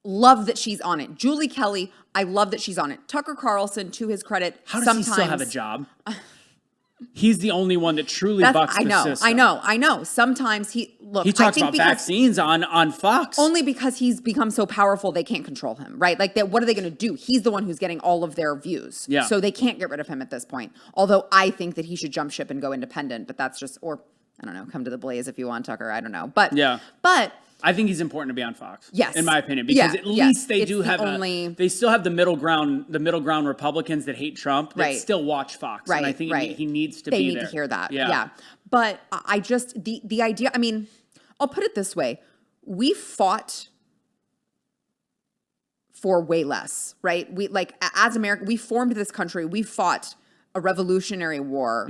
S1: love that she's on it. Julie Kelly, I love that she's on it. Tucker Carlson, to his credit,
S2: how does he still have a job? He's the only one that truly bucks the system.
S1: I know. Sometimes he
S2: talks about vaccines on Fox.
S1: Only because he's become so powerful, they can't control him, right? Like, what are they going to do? He's the one who's getting all of their views.
S2: Yeah.
S1: So they can't get rid of him at this point. Although I think that he should jump ship and go independent, but that's just, or I don't know, come to the Blaze if you want, Tucker. I don't know. But
S2: I think he's important to be on Fox.
S1: Yes.
S2: In my opinion, because at least they do have they still have the middle ground Republicans that hate Trump that still watch Fox.
S1: Right.
S2: And I think he needs to
S1: they
S2: be
S1: need
S2: there.
S1: to hear that.
S2: Yeah.
S1: But I just, the idea, I mean, I'll put it this way. We fought for way less, right? We as America, we formed this country. We fought a revolutionary war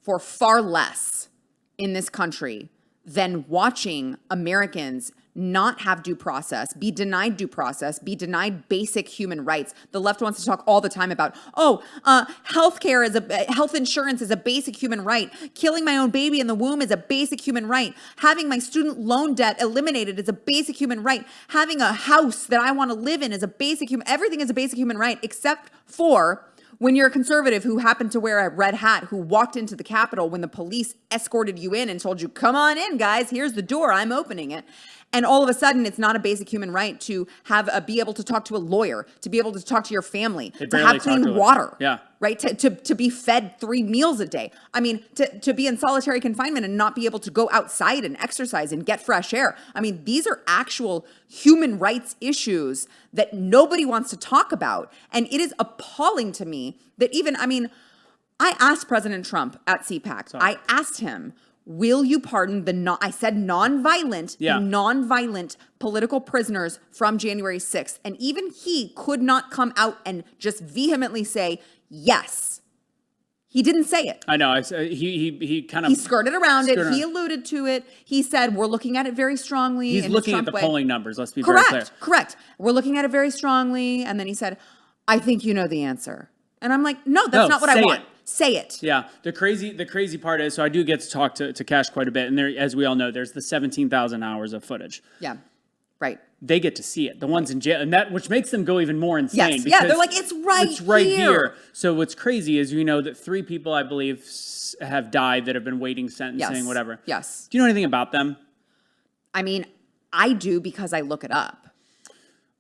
S1: for far less in this country than watching Americans not have due process, be denied due process, be denied basic human rights. The left wants to talk all the time about, health insurance is a basic human right. Killing my own baby in the womb is a basic human right. Having my student loan debt eliminated is a basic human right. Having a house that I want to live in is a basic everything is a basic human right, except for when you're a conservative who happened to wear a red hat, who walked into the Capitol when the police escorted you in and told you, come on in, guys, here's the door, I'm opening it. And all of a sudden, it's not a basic human right to be able to talk to a lawyer, to be able to talk to your family, to have clean water, right? To be fed 3 meals a day. I mean, to be in solitary confinement and not be able to go outside and exercise and get fresh air. I mean, these are actual human rights issues that nobody wants to talk about. And it is appalling to me that I asked President Trump at CPAC, I asked him, will you pardon I said nonviolent political prisoners from January 6th. And even he could not come out and just vehemently say, yes. He didn't say it.
S2: I know. He
S1: skirted around it. He alluded to it. He said, we're looking at it very strongly.
S2: He's looking at the polling numbers. Let's be very clear.
S1: Correct. We're looking at it very strongly. And then he said, I think you know the answer. And I'm like, no, that's not what I want. Say it.
S2: Yeah. The crazy part is, so I do get to talk to Cash quite a bit. And there, as we all know, there's the 17,000 hours of footage.
S1: Yeah. Right.
S2: They get to see it. The ones in jail, and which makes them go even more insane.
S1: Yes. Yeah. They're like, it's right here.
S2: So what's crazy is we know that 3 people, I believe, have died that have been waiting sentencing, whatever.
S1: Yes.
S2: Do you know anything about them?
S1: I mean, I do because I look it up.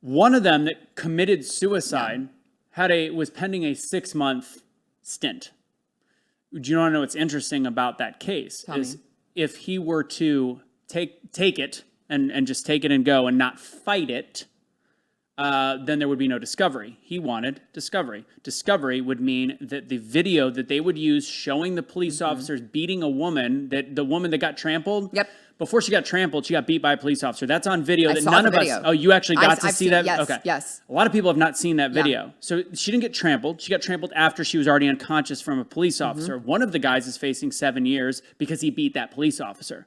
S2: One of them that committed suicide was pending a 6-month stint. Do you want to know what's interesting about that case?
S1: Tell me.
S2: If he were to take it and just take it and go and not fight it, then there would be no discovery. He wanted discovery. Discovery would mean that the video that they would use showing the police officers beating a woman, the woman that got trampled. Yep. Before she got trampled, she got beat by a police officer. That's on video that none of us. Oh, you actually got to see that?
S1: Yes,
S2: okay.
S1: Yes.
S2: A lot of people have not seen that video. Yeah. So she didn't get trampled. She got trampled after she was already unconscious from a police officer. One of the guys is facing 7 years because he beat that police officer.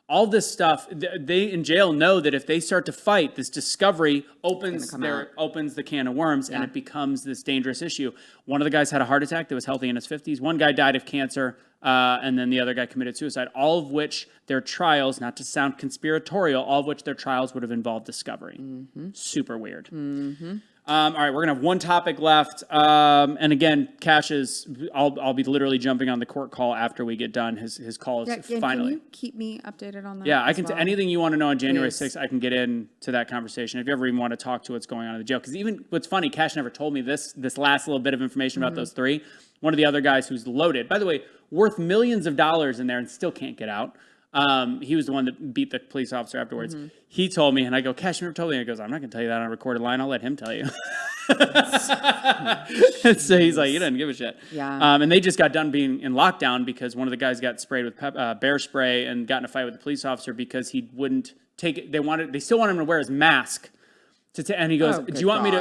S2: All this stuff, they in jail know that if they start to fight, this discovery opens the can of worms, and it becomes this dangerous issue. One of the guys had a heart attack that was healthy in his 50s. One guy died of cancer, and then the other guy committed suicide. All of which their trials, not to sound conspiratorial, all of which their trials would have involved discovery. Super weird. All right, we're gonna have one topic left, and again, Cash is. I'll be literally jumping on the court call after we get done. His call is finally.
S1: Can you keep me updated on that?
S2: Yeah, I can. Anything you want to know on January
S1: Please.
S2: 6th, I can get into that conversation. If you ever even want to talk to what's going on in the jail, because even what's funny, Cash never told me this last little bit of information about those 3. One of the other guys who's loaded, by the way, worth millions of dollars in there and still can't get out. He was the one that beat the police officer afterwards. He told me, and I go, Cash never told me. He goes, I'm not going to tell you that on a recorded line. I'll let him tell you. So he's like, he doesn't give a shit.
S1: Yeah.
S2: And they just got done being in lockdown because one of the guys got sprayed with bear spray and got in a fight with the police officer because he wouldn't take it. They still want him to wear his mask. And he goes, do you want me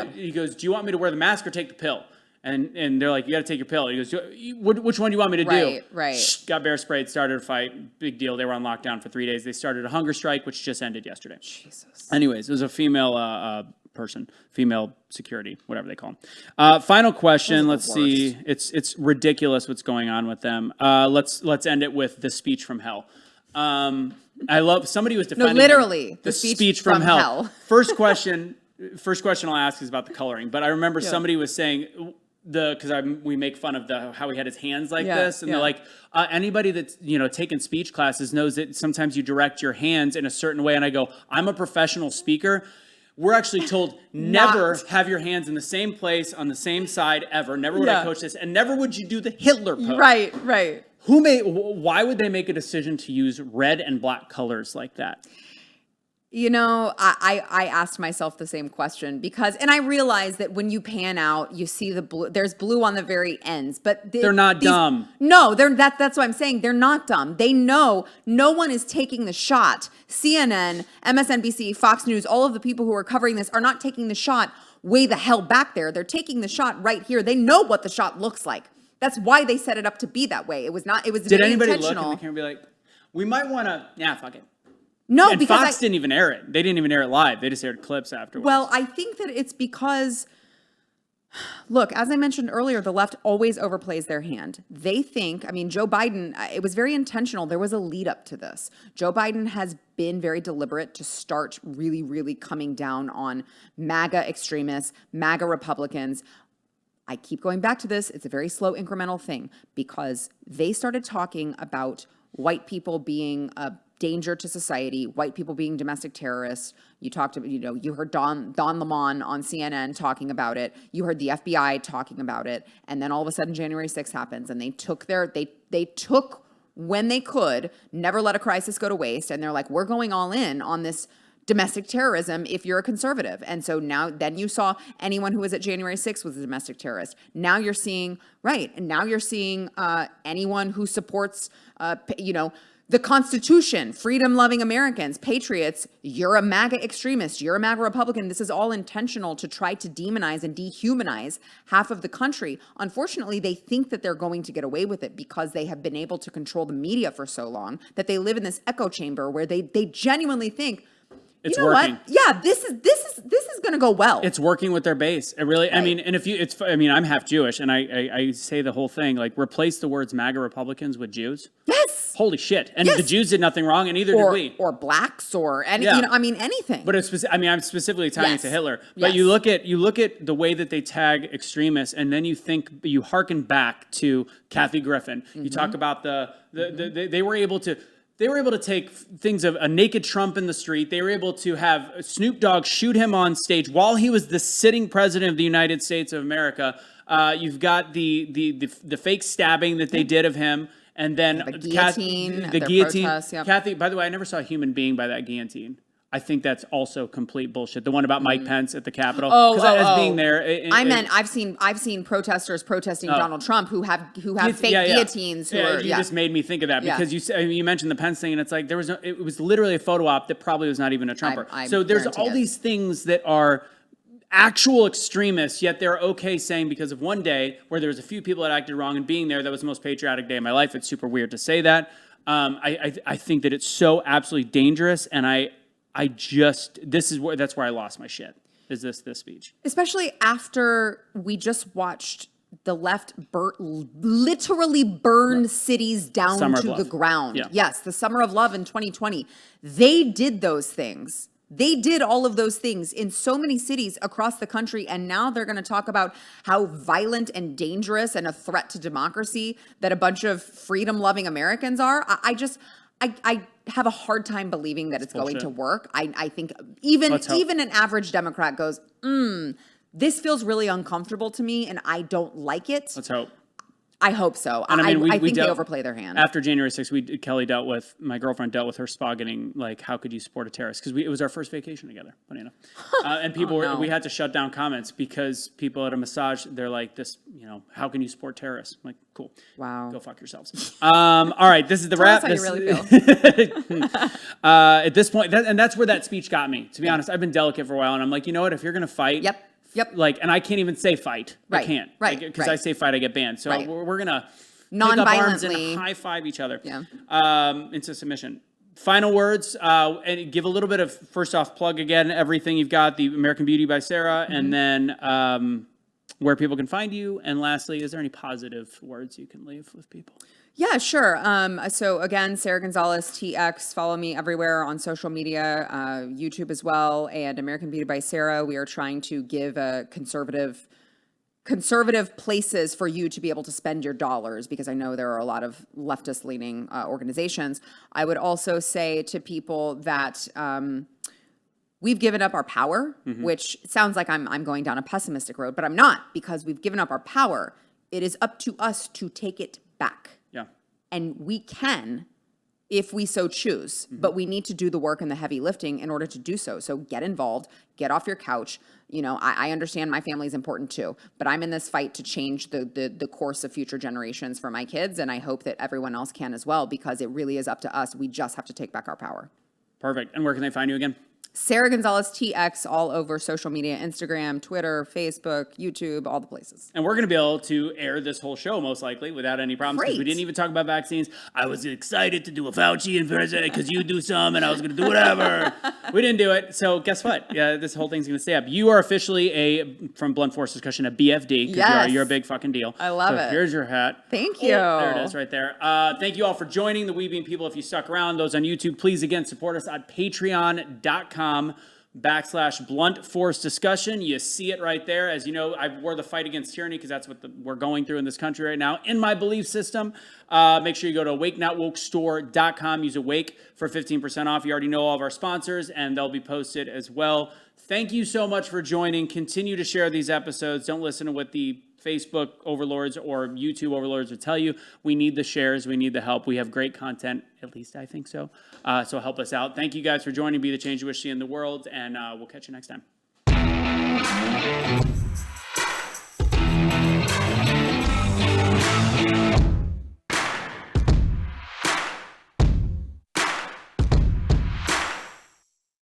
S2: to wear the mask or take the pill? And they're like, you got to take your pill. He goes, which one do you want me to do?
S1: Right.
S2: Got bear sprayed, started a fight. Big deal. They were on lockdown for 3 days. They started a hunger strike, which just ended yesterday.
S1: Jesus.
S2: Anyways, it was a female person, female security, whatever they call them. Final question. Let's see. It's ridiculous what's going on with them. Let's end it with the speech from hell. I love somebody was defending
S1: literally
S2: the speech from hell. First question I'll ask is about the coloring, but I remember somebody was saying we make fun of how he had his hands like this, and they're like, anybody that's taken speech classes knows that sometimes you direct your hands in a certain way. And I go, I'm a professional speaker. We're actually told never have your hands in the same place on the same side ever. Never would I coach this, and never would you do the Hitler pose.
S1: Right.
S2: Why would they make a decision to use red and black colors like that?
S1: You know, I asked myself the same question because, and I realized that when you pan out, you see the blue, there's blue on the very ends, but
S2: They're not dumb.
S1: No, that's what I'm saying. They're not dumb. They know no one is taking the shot. CNN, MSNBC, Fox News, all of the people who are covering this are not taking the shot way the hell back there. They're taking the shot right here. They know what the shot looks like. That's why they set it up to be that way. It was
S2: Did anybody look in
S1: intentional.
S2: the camera and be like, we might want to, fuck it.
S1: No,
S2: and
S1: because
S2: Fox didn't even air it. They didn't even air it live. They just aired clips afterwards.
S1: Well, I think that it's because, look, as I mentioned earlier, the left always overplays their hand. They think, I mean, Joe Biden, it was very intentional. There was a lead up to this. Joe Biden has been very deliberate to start really, really coming down on MAGA extremists, MAGA Republicans. I keep going back to this. It's a very slow incremental thing because they started talking about white people being a danger to society, white people being domestic terrorists. You talked about, you heard Don Lemon on CNN talking about it. You heard the FBI talking about it. And then all of a sudden January 6th happens and they took they took when they could, never let a crisis go to waste. And they're like, we're going all in on this domestic terrorism if you're a conservative. And so then you saw anyone who was at January 6th was a domestic terrorist. Now you're seeing, anyone who supports, the Constitution, freedom-loving Americans, patriots, you're a MAGA extremist, you're a MAGA Republican. This is all intentional to try to demonize and dehumanize half of the country. Unfortunately, they think that they're going to get away with it because they have been able to control the media for so long that they live in this echo chamber where they genuinely think,
S2: it's
S1: you know
S2: working.
S1: What? Yeah, this is going to go well.
S2: It's working with their base. It really. Right. I mean, and I'm half Jewish, and I say the whole thing like replace the words MAGA Republicans with Jews.
S1: Yes.
S2: Holy shit! And the Jews did nothing wrong, and neither did we.
S1: Or blacks, or any. Yeah. Anything.
S2: But I'm specifically tying it to Hitler. But you look at the way that they tag extremists, and then you hearken back to Kathy Griffin. Mm-hmm. You talk about they were able to. They were able to take things of a naked Trump in the street. They were able to have Snoop Dogg shoot him on stage while he was the sitting president of the United States of America. You've got the fake stabbing that they did of him, and then
S1: the guillotine.
S2: The guillotine.
S1: Protests, yep.
S2: Kathy, by the way, I never saw a human being by that guillotine. I think that's also complete bullshit. The one about Mike Pence at the Capitol, as being there.
S1: I've seen protesters protesting Donald Trump who have fake guillotines.
S2: You just made me think of that because you mentioned the Pence thing, and it's like it was literally a photo op that probably was not even a Trumper. So there's all these things that are actual extremists, yet they're okay saying because of one day where there was a few people that acted wrong and being there, that was the most patriotic day of my life. It's super weird to say that. I think that it's so absolutely dangerous, and that's where I lost my shit. Is this speech?
S1: Especially after we just watched the left literally burn cities down to the ground. Yeah. Yes, the Summer of Love in 2020. They did those things. They did all of those things in so many cities across the country, and now they're going to talk about how violent and dangerous and a threat to democracy that a bunch of freedom-loving Americans are. I have a hard time believing that it's going to work. I think even an average Democrat goes, this feels really uncomfortable to me, and I don't like it.
S2: Let's hope.
S1: I hope so.
S2: And
S1: I think they overplay their hand.
S2: After January 6th, my girlfriend dealt with her spagating, like, how could you support a terrorist? Because it was our first vacation together, funny enough. And we had to shut down comments because people at a massage, they're like, how can you support terrorists? I'm like, cool.
S1: Wow.
S2: Go fuck yourselves. All right, this is the wrap.
S1: Tell us how you really feel.
S2: At this point, and that's where that speech got me. To be honest, I've been delicate for a while, and I'm like, you know what? If you're going to fight.
S1: Yep.
S2: Like, and I can't even say fight.
S1: Right.
S2: I can't.
S1: Right.
S2: Because I say fight, I get banned. So we're going to
S1: non-violently
S2: pick up arms and high five each other into submission. Final words, and give a little bit of, first off, plug again everything you've got, the American Beauty by Sara, and then where people can find you. And lastly, is there any positive words you can leave with people?
S1: Yeah, sure. So again, Sara Gonzales, TX, follow me everywhere on social media, YouTube as well, and American Beauty by Sara. We are trying to give a conservative places for you to be able to spend your dollars, because I know there are a lot of leftist-leaning organizations. I would also say to people that we've given up our power, which sounds like I'm going down a pessimistic road, but I'm not, because we've given up our power. It is up to us to take it back.
S2: Yeah.
S1: And we can if we so choose, but we need to do the work and the heavy lifting in order to do so. So get involved, get off your couch. You know, I understand my family is important too, but I'm in this fight to change the course of future generations for my kids. And I hope that everyone else can as well, because it really is up to us. We just have to take back our power.
S2: Perfect. And where can they find you again?
S1: Sara Gonzales TX all over social media, Instagram, Twitter, Facebook, YouTube, all the places.
S2: And we're going to be able to air this whole show most likely without any problems, because we didn't even talk about vaccines. I was excited to do a Fauci in person because you do some and I was going to do whatever. We didn't do it. So guess what? Yeah, this whole thing's going to stay up. You are officially from Blunt Force Discussion, a BFD, because
S1: Yes.
S2: you're a big fucking deal.
S1: I love it.
S2: Here's your hat.
S1: Thank you.
S2: Oh, there it is right there. Thank you all for joining the We Bean People. If you stuck around, those on YouTube, please again support us at patreon.com/Blunt Force Discussion. You see it right there. As you know, I wore the fight against tyranny because that's what we're going through in this country right now. In my belief system, make sure you go to awakenotwokestore.com. Use Awake for 15% off. You already know all of our sponsors, and they'll be posted as well. Thank you so much for joining. Continue to share these episodes. Don't listen to what the Facebook overlords or YouTube overlords will tell you. We need the shares. We need the help. We have great content. At least I think so. So help us out. Thank you guys for joining. Be the change you wish to see in the world. And we'll catch you next time.